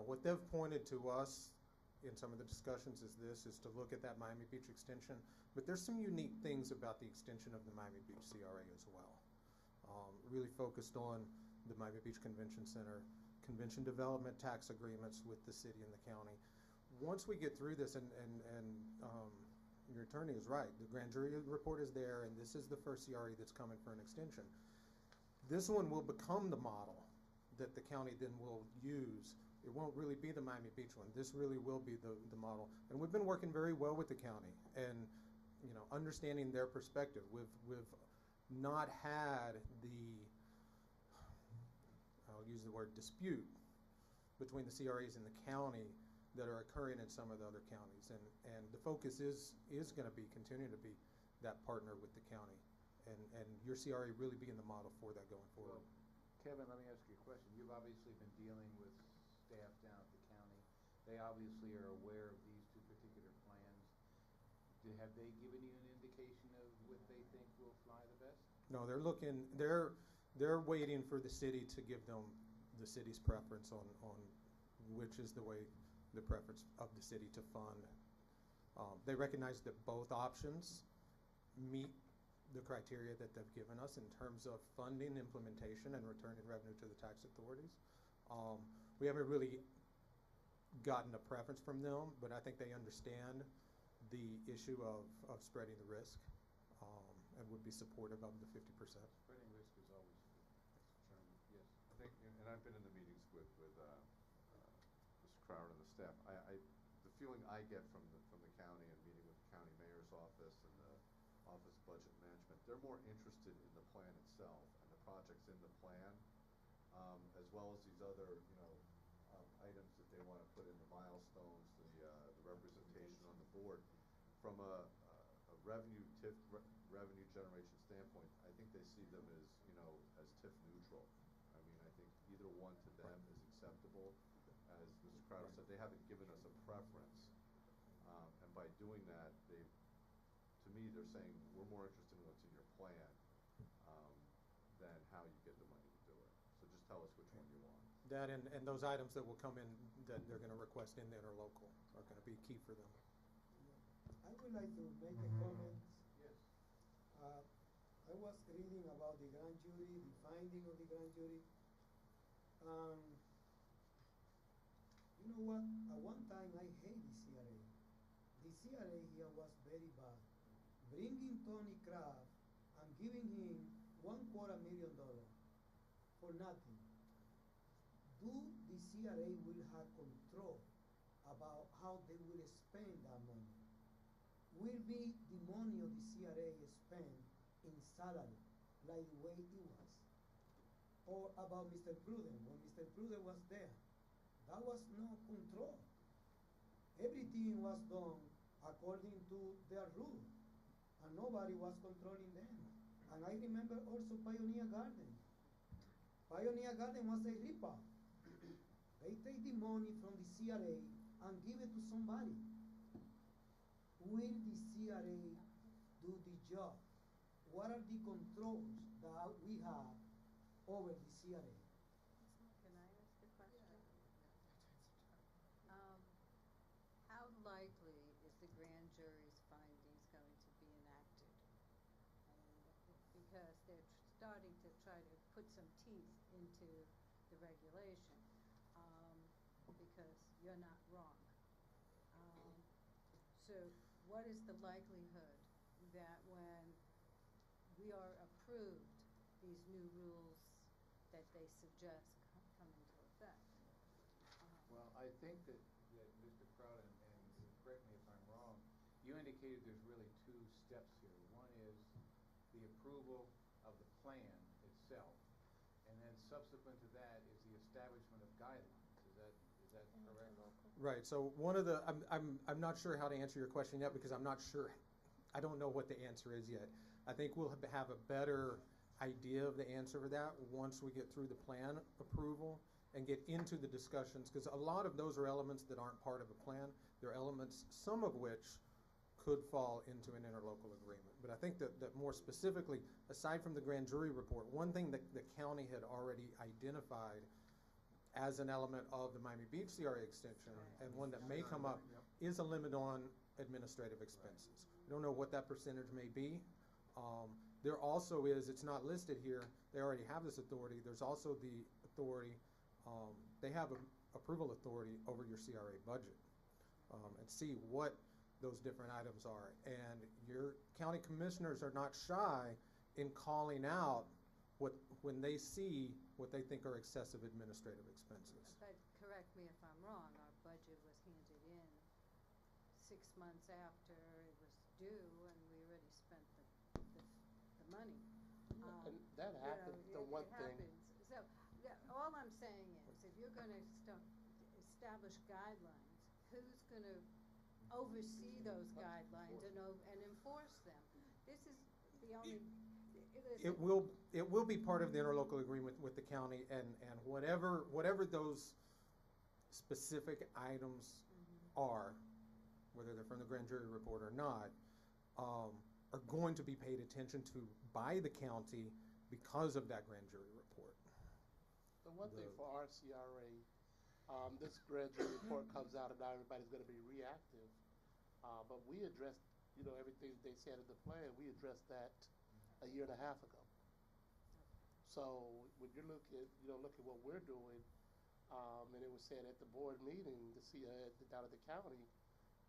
what they've pointed to us in some of the discussions is to look at that Miami Beach extension, but there's some unique things about the extension of the Miami Beach CRA as well. Really focused on the Miami Beach Convention Center, convention development tax agreements with the city and the county. Once we get through this, and your attorney is right, the grand jury report is there, and this is the first CRA that's coming for an extension. This one will become the model that the county then will use. It won't really be the Miami Beach one. This really will be the model. And we've been working very well with the county and, understanding their perspective. We've not had I'll use the word dispute between the CRAs and the county that are occurring in some of the other counties. And the focus is going to continue to be that partner with the county. And your CRA really being the model for that going forward. Well, Kevin, let me ask you a question. You've obviously been dealing with staff down at the county. They obviously are aware of these two particular plans. Have they given you an indication of what they think will fly the best? No, they're waiting for the city to give them the city's preference on which is the way, the preference of the city to fund. They recognize that both options meet the criteria that they've given us in terms of funding, implementation, and returning revenue to the tax authorities. We haven't really gotten a preference from them, but I think they understand the issue of spreading the risk, and would be supportive of the 50%. Spreading risk is always good. Mr. Chairman. Yes. I think, and I've been in the meetings with Mr. Crowder and the staff. The feeling I get from the county and meeting with the county mayor's office and the Office of Budget Management, they're more interested in the plan itself and the projects in the plan, as well as these other, items that they want to put in the milestones, the representation on the board. From a revenue generation standpoint, I think they see them as, as TIF neutral. I mean, I think either one to them is acceptable. As Mr. Crowder said, they haven't given us a preference. And by doing that, to me, they're saying we're more interested in what's in your plan than how you get the money to do it. So just tell us which one you want. That and those items that will come in that they're going to request in the interlocal are going to be key for them. I would like to make a comment. Yes. I was reading about the grand jury, the finding of the grand jury. at one time I hate the CRA. The CRA here was very bad. Bringing Tony Kraft and giving him $250,000 for nothing. Do the CRA will have control about how they will spend that money? Will be the money of the CRA spent in salary, like the way it was? Or about Mr. Pruden, when Mr. Pruden was there, that was no control. Everything was done according to their rule, and nobody was controlling them. And I remember also Pioneer Garden. Pioneer Garden was a ripoff. They take the money from the CRA and give it to somebody. Will the CRA do the job? What are the controls that we have over the CRA? Can I ask a question? How likely is the grand jury's findings going to be enacted? Because they're starting to try to put some teeth into the regulation, because you're not wrong. So what is the likelihood that when we are approved, these new rules that they suggest come into effect? Well, I think that Mr. Crowden, and correct me if I'm wrong, you indicated there's really two steps here. One is the approval of the plan itself, and then subsequent to that is the establishment of guidelines. Is that correct? Right, so one of the, I'm not sure how to answer your question yet, because I'm not sure, I don't know what the answer is yet. I think we'll have a better idea of the answer for that once we get through the plan approval and get into the discussions, because a lot of those are elements that aren't part of a plan. They're elements, some of which could fall into an interlocal agreement. But I think that more specifically, aside from the grand jury report, one thing that the county had already identified as an element of the Miami Beach CRA extension, and one that may come up, is a limit on administrative expenses. We don't know what that percentage may be. There also is, it's not listed here, they already have this authority, there's also the authority, they have approval authority over your CRA budget, and see what those different items are. And your county commissioners are not shy in calling out when they see what they think are excessive administrative expenses. But correct me if I'm wrong, our budget was handed in 6 months after it was due, and we already spent the money. And that happens, the one it thing. happens. So, yeah, all I'm saying is, if you're gonna establish guidelines, who's gonna oversee those guidelines and enforce them? This is the only, It will be part of the interlocal agreement with the county, and whatever those specific items are, whether they're from the grand jury report or not, are going to be paid attention to by the county because of that grand jury report. The one thing for our CRA, this grand jury report comes out and now everybody's gonna be reactive. But we addressed, everything they said in the plan, we addressed that a year and a half ago. So when you look at what we're doing, and it was said at the board meeting down at the county,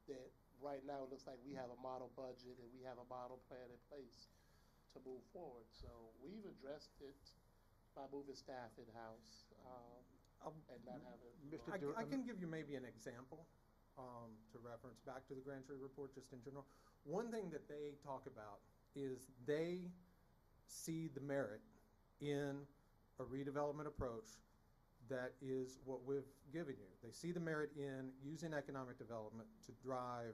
that right now it looks like we have a model budget and we have a model plan in place to move forward. So we've addressed it by moving staff in-house, and not having. I can give you maybe an example to reference back to the grand jury report just in general. One thing that they talk about is they see the merit in a redevelopment approach that is what we've given you. They see the merit in using economic development to drive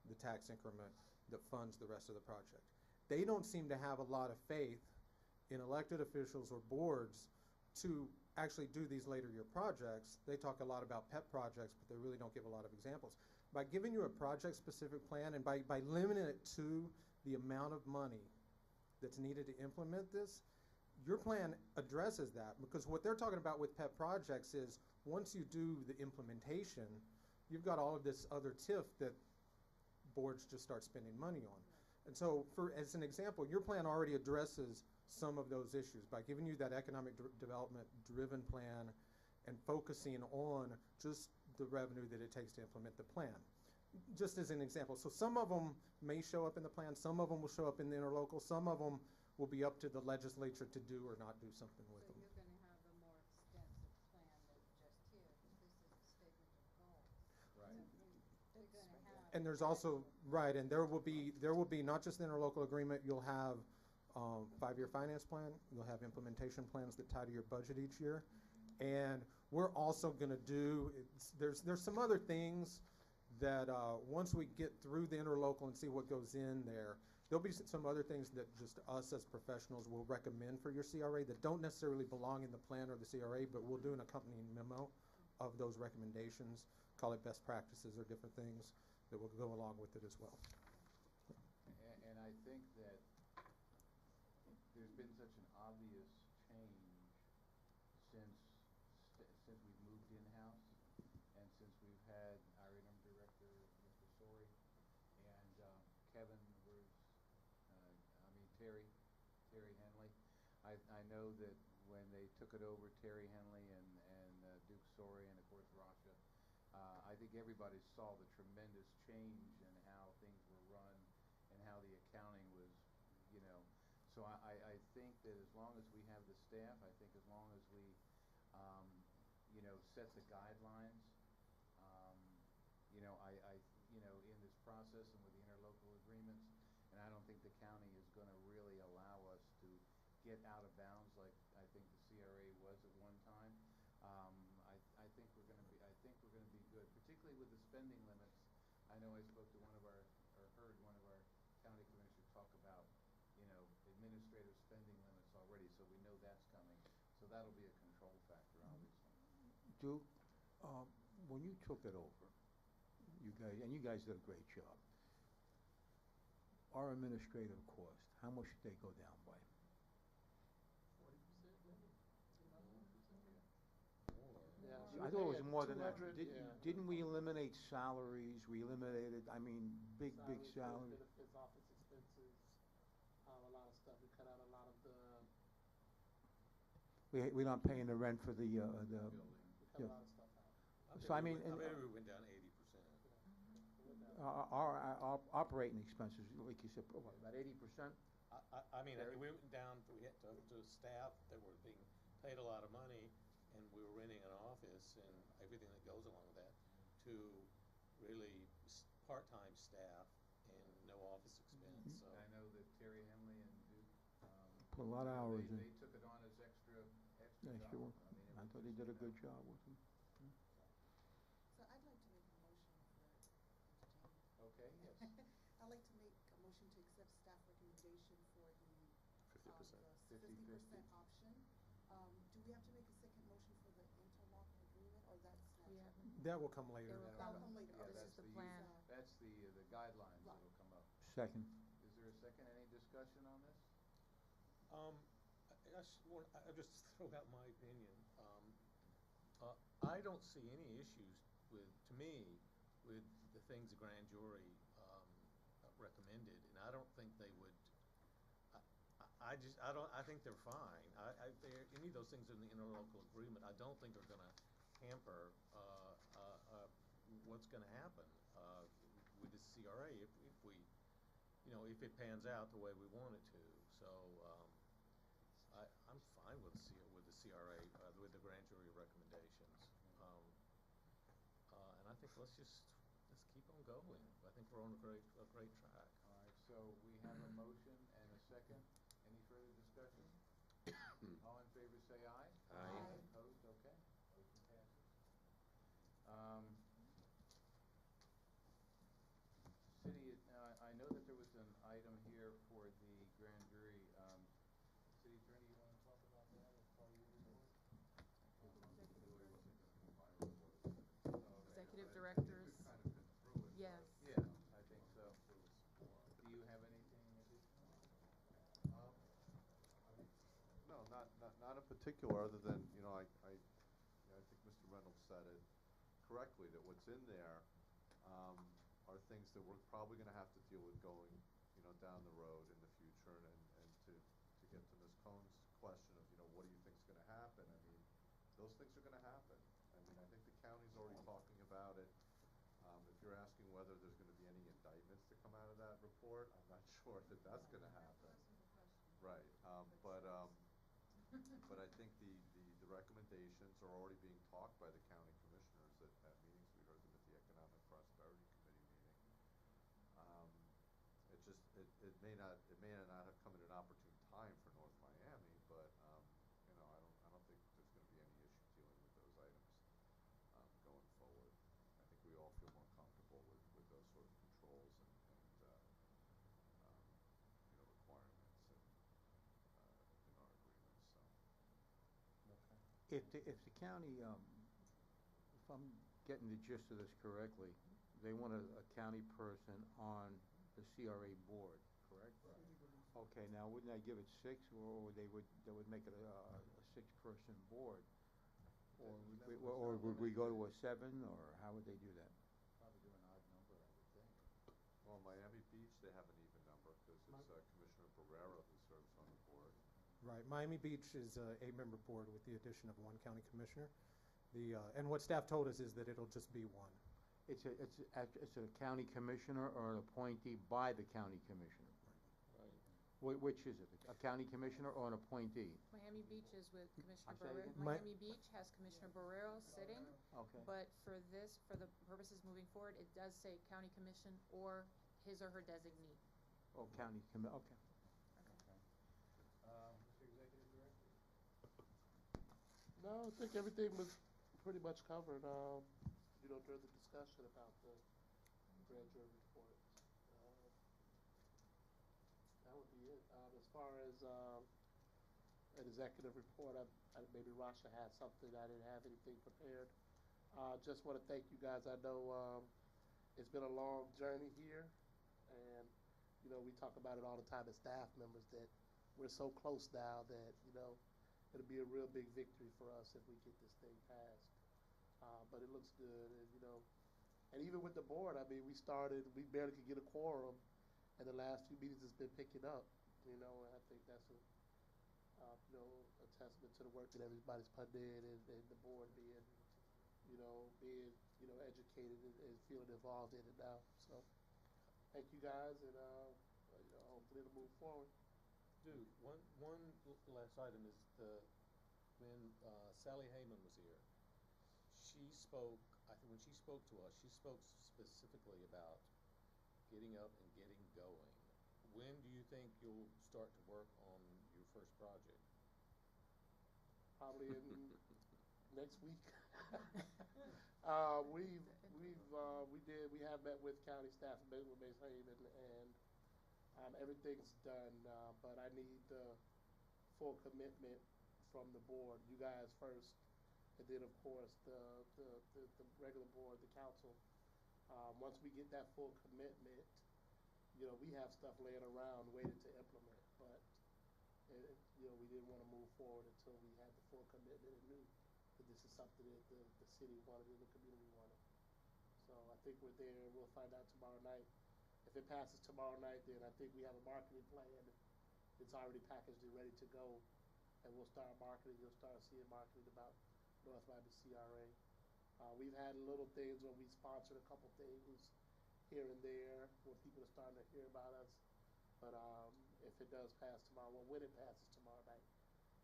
the tax increment that funds the rest of the project. They don't seem to have a lot of faith in elected officials or boards to actually do these later year projects. They talk a lot about pet projects, but they really don't give a lot of examples. By giving you a project-specific plan and by limiting it to the amount of money that's needed to implement this, your plan addresses that, because what they're talking about with pet projects is once you do the implementation, you've got all of this other TIF that boards just start spending money on. And so as an example, your plan already addresses some of those issues by giving you that economic development driven plan and focusing on just the revenue that it takes to implement the plan. Just as an example, so some of them may show up in the plan, some of them will show up in the interlocal, some of them will be up to the legislature to do or not do something with So them. you're gonna have a more extensive plan than just here, because this is a statement of goals. Right. So you're gonna have. And there's also, right, and there will be not just the interlocal agreement, you'll have 5-year finance plan, you'll have implementation plans that tie to your budget each year. And we're also gonna do, there's some other things that once we get through the interlocal and see what goes in there, there'll be some other things that just us as professionals will recommend for your CRA that don't necessarily belong in the plan or the CRA, but we'll do an accompanying memo of those recommendations, call it best practices or different things that will go along with it as well. And I think that there's been such an obvious change since we've moved in-house, and since we've had our interim director, Mr. Sori, and Kevin Terry Henley. I know that when they took it over, Terry Henley and Duke Sori and of course Rasha, I think everybody saw the tremendous change in how things were run and how the accounting was, so I think that as long as we have the staff, I think as long as we, set the guidelines, in this process and with the interlocal agreements, and I don't think the county is going to really allow us to get out of bounds like I think the CRA was at one time. I think we're going to be good, particularly with the spending limits. I know I spoke to heard one of our county commissioners talk about, administrative spending limits already, so we know that's coming. So that'll be a control factor, obviously. Duke, when you took it over, you guys did a great job. Our administrative cost, how much did they go down by? 40% maybe? Yeah, I thought it was more than that. 200, yeah. Didn't we eliminate salaries? We eliminated, big salaries. Benefits, office expenses, a lot of stuff. We cut out a lot of the. We're not paying the rent for the, We cut Yeah. a lot of stuff out. So I mean, I and- bet we went down 80%. our operating expenses, like you said, what, about 80%? I mean, we went down, we had to staff that were being paid a lot of money, and we were renting an office and everything that goes along with that, to really part-time staff and no office expense, so. I know that Terry Henley and Duke, Put a lot of hours in. they took it on as extra Yeah, job. sure. I mean, it I was thought they just, did a good job with them. So I'd like to make a motion for, Okay, yes. I'd like to make a motion to accept staff recommendation for the 50%. 50% option. Do we have to make a second motion for the interlock agreement, or that's not? We haven't. That will come later. It will That'll come. come later. Yeah, Okay. This is the plan. That's the guidelines Right. that'll come up. Second. Is there a second? Any discussion on this? I just throw out my opinion. I don't see any issues to me, with the things the grand jury recommended, and I don't think they would. I think they're fine. Any of those things in the interlocal agreement, I don't think are going to hamper what's going to happen with the CRA if we, if it pans out the way we want it to. So I'm fine with the CRA, with the grand jury recommendations. And I think let's keep on going. I think we're on a great track. All right, so we have a motion and a second. Any further discussion? All in favor say aye. Aye. Opposed, okay. Motion passes. I know that there was an item here for the grand jury. City attorney, you want to talk about that as part of your report? Executive directors. I think we've kind of been through it. Yes. Yeah, I think so. Do you have anything additional? No, not in particular, other than, I think Mr. Reynolds said it correctly, that what's in there are things that we're probably gonna have to deal with going, down the road in the future, and to get to Ms. Cohn's question of, what do you think's gonna happen? I mean, those things are gonna happen. I mean, I think the county's already talking about report, I'm not sure that that's gonna happen. Right, but I think the recommendations are already being talked by the county commissioners at meetings. We heard them at the Economic Prosperity Committee meeting. It may not have come at an opportune time for North Miami, but, you know, I don't think there's gonna be any issue dealing with those items, going forward. I think we all feel more comfortable with those sort of controls and you know, requirements and, in our agreements, so. If the county, if I'm getting the gist of this correctly, they want a county person on the CRA board, correct? Okay, now wouldn't I give it 6, or they would make it a 6-person board? Or would we go to a 7, or how would they do that? Probably do an odd number, I would think. Well, Miami Beach, they have an even number, because it's Commissioner Barrera who serves on the board. Right, Miami Beach is a 8-member board with the addition of 1 county commissioner. And what staff told us is that it'll just be 1. It's a county commissioner or an appointee by the county commissioner? Right. Which is it, a county commissioner or an appointee? Miami Beach is with Commissioner I'm sorry Barrero. again? Miami Beach has Commissioner Barrero sitting, Okay. but for the purposes moving forward, it does say county commission or his or her designee. Oh, county okay. Okay. Mr. Executive Director? No, I think everything was pretty much covered, you know, during the discussion about the grand jury report. That would be it. As far as an executive report, maybe Rasha had something. I didn't have anything prepared. Just want to thank you guys. I know it's been a long journey here, and you know, we talk about it all the time as staff members that we're so close now that, you know, it'll be a real big victory for us if we get this thing passed. But it looks good, and you know, and even with the board, I mean, we barely could get a quorum, and the last few meetings has been picking up, you know, and I think that's a, you know, a testament to the work that everybody's putting in, and the board being, you know, educated and feeling involved in it now. So, thank you guys, and you know, hopefully it'll move forward. Dude, one last item is when Sally Heyman was here, she spoke, I think when she spoke to us, she spoke specifically about getting up and getting going. When do you think you'll start to work on your first project? Probably in next week. We have met with county staff, met with Ms. Heyman, and everything's done, but I need the full commitment from the board, you guys first, and then of course the regular board, the council. Once we get that full commitment, you know, we have stuff laying around waiting to implement, but you know, we didn't want to move forward until we had the full commitment and knew that this is something that the city wanted and the community wanted. So I think we're there. We'll find out tomorrow night. If it passes tomorrow night, then I think we have a marketing plan. It's already packaged and ready to go, and we'll start marketing. You'll start seeing marketing about North Miami CRA. We've had little things where we sponsored a couple things here and there where people are starting to hear about us. But if it does pass tomorrow, well, when it passes tomorrow night,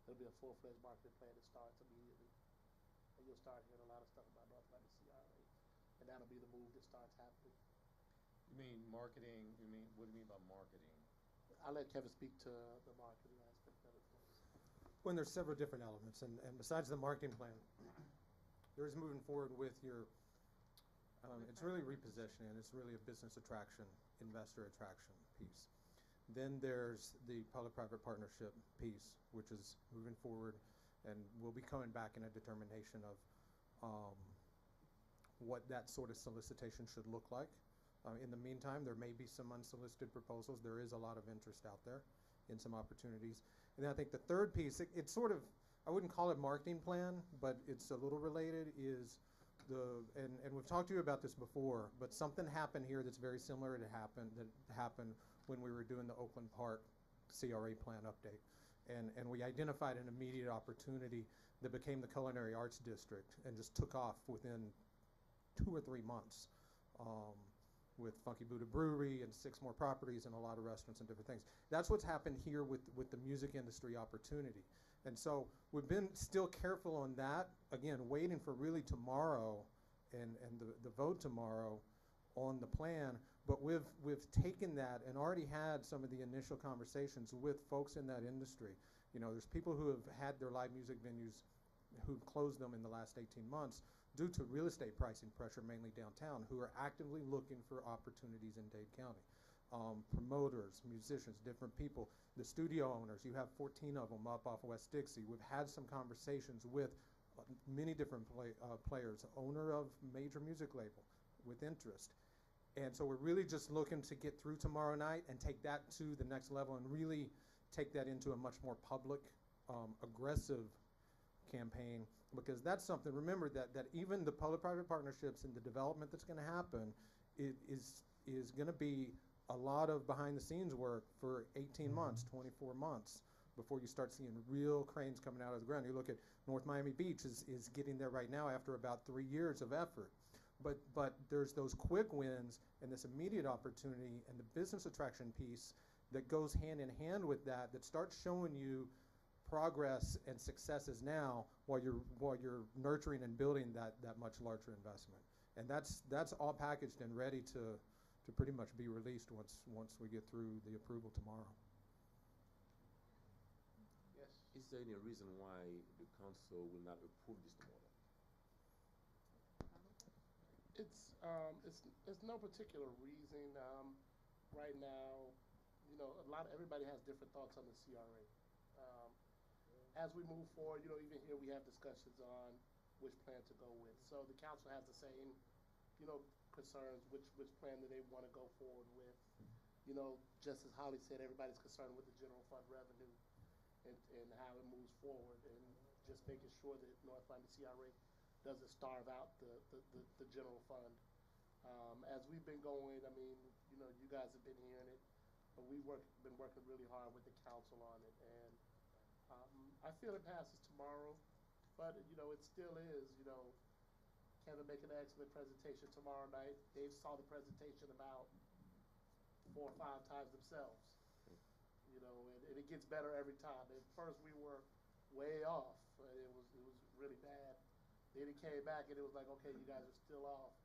it'll be a full-fledged marketing plan that starts immediately. And you'll start hearing a lot of stuff about North Miami CRA. And that'll be the move that starts happening. You mean marketing, what do you mean by marketing? I'll let Kevin speak to the marketing aspect of it for us. When there's several different elements, and besides the marketing plan, there is moving forward with your, it's really repositioning, it's really a business attraction, investor attraction piece. Then there's the public-private partnership piece, which is moving forward, and we'll be coming back in a determination of what that sort of solicitation should look like. In the meantime, there may be some unsolicited proposals. There is a lot of interest out there in some opportunities. And then I think the third piece, it's sort of, I wouldn't call it marketing plan, but it's a little related, is and we've talked to you about this before, but something happened here that's very similar that happened when we were doing the Oakland Park CRA plan update. And we identified an immediate opportunity that became the Culinary Arts District and just took off within 2 or 3 months. with Funky Buddha Brewery and 6 more properties and a lot of restaurants and different things. That's what's happened here with the music industry opportunity. And so we've been still careful on that, again, waiting for really tomorrow and the vote tomorrow on the plan. But we've taken that and already had some of the initial conversations with folks in that industry. You know, there's people who have had their live music venues who've closed them in the last 18 months due to real estate pricing pressure, mainly downtown, who are actively looking for opportunities in Dade County. Promoters, musicians, different people, the studio owners, you have 14 of them up off West Dixie. We've had some conversations with many different players, owner of major music label with interest. And so we're really just looking to get through tomorrow night and take that to the next level and really take that into a much more public, aggressive campaign, because that's something, remember that even the public-private partnerships and the development that's going to happen is going to be a lot of behind-the-scenes work for 18 months, 24 months, before you start seeing real cranes coming out of the ground. You look at North Miami Beach is getting there right now after about 3 years of effort. But there's those quick wins and this immediate opportunity and the business attraction piece that goes hand in hand with that starts showing you progress and successes now while you're nurturing and building that much larger investment. And that's all packaged and ready to pretty much be released once we get through the approval tomorrow. Yes. Is there any reason why the council will not approve this tomorrow? It's no particular reason. Right now, you know, everybody has different thoughts on the CRA. As we move forward, you know, even here we have discussions on which plan to go with. So the council has the same, you know, concerns, which plan do they want to go forward with. You know, just as Holly said, everybody's concerned with the general fund revenue and how it moves forward, and just making sure that North Miami CRA doesn't starve out the general fund. As we've been going, I mean, you know, you guys have been hearing it, but we've been working really hard with the council on it, and I feel it passes tomorrow, but, you know, it still is, you know, Kevin make an excellent presentation tomorrow night. Dave saw the presentation about 4 or 5 times themselves, you know, and it gets better every time. At first we were way off, it was really bad. Then it came back and it was like, okay, you guys are still off.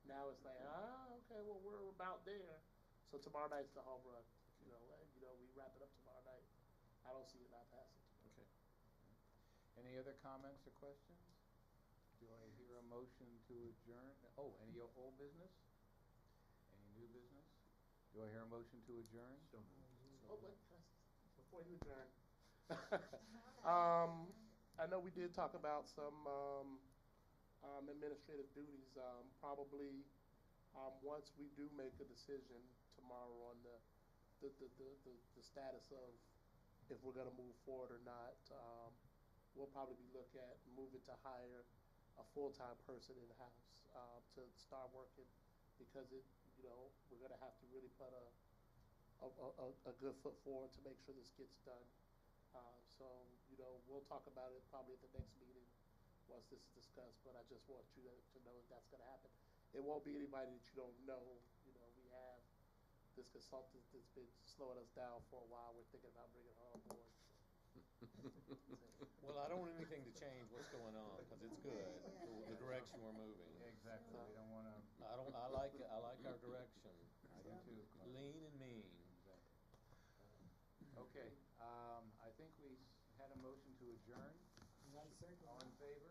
Now it's like, okay, well, we're about there. So tomorrow night's the home run, you know, we wrap it up tomorrow night. I don't see it not passing. Okay. Any other comments or questions? Do I hear a motion to adjourn? Oh, any old business? Any new business? Do I hear a motion to adjourn? Oh, wait, before you adjourn. I know we did talk about some administrative duties. Probably once we do make a decision tomorrow on the status of if we're going to move forward or not, we'll probably be looking at moving to hire a full-time person in the house to start working, because you know, we're going to have to really put a good foot forward to make sure this gets done. So, you know, we'll talk about it probably at the next meeting once this is discussed, but I just want you to know that that's going to happen. It won't be anybody that you don't know. You know, we have this consultant that's been slowing us down for a while. We're thinking about bringing her on board. Well, I don't want anything to change what's going on, because it's good, the direction we're moving. Exactly, we don't want to. I like our direction. I do too. Lean and mean. Exactly. Okay, I think we had a motion to adjourn. And I second. All in favor?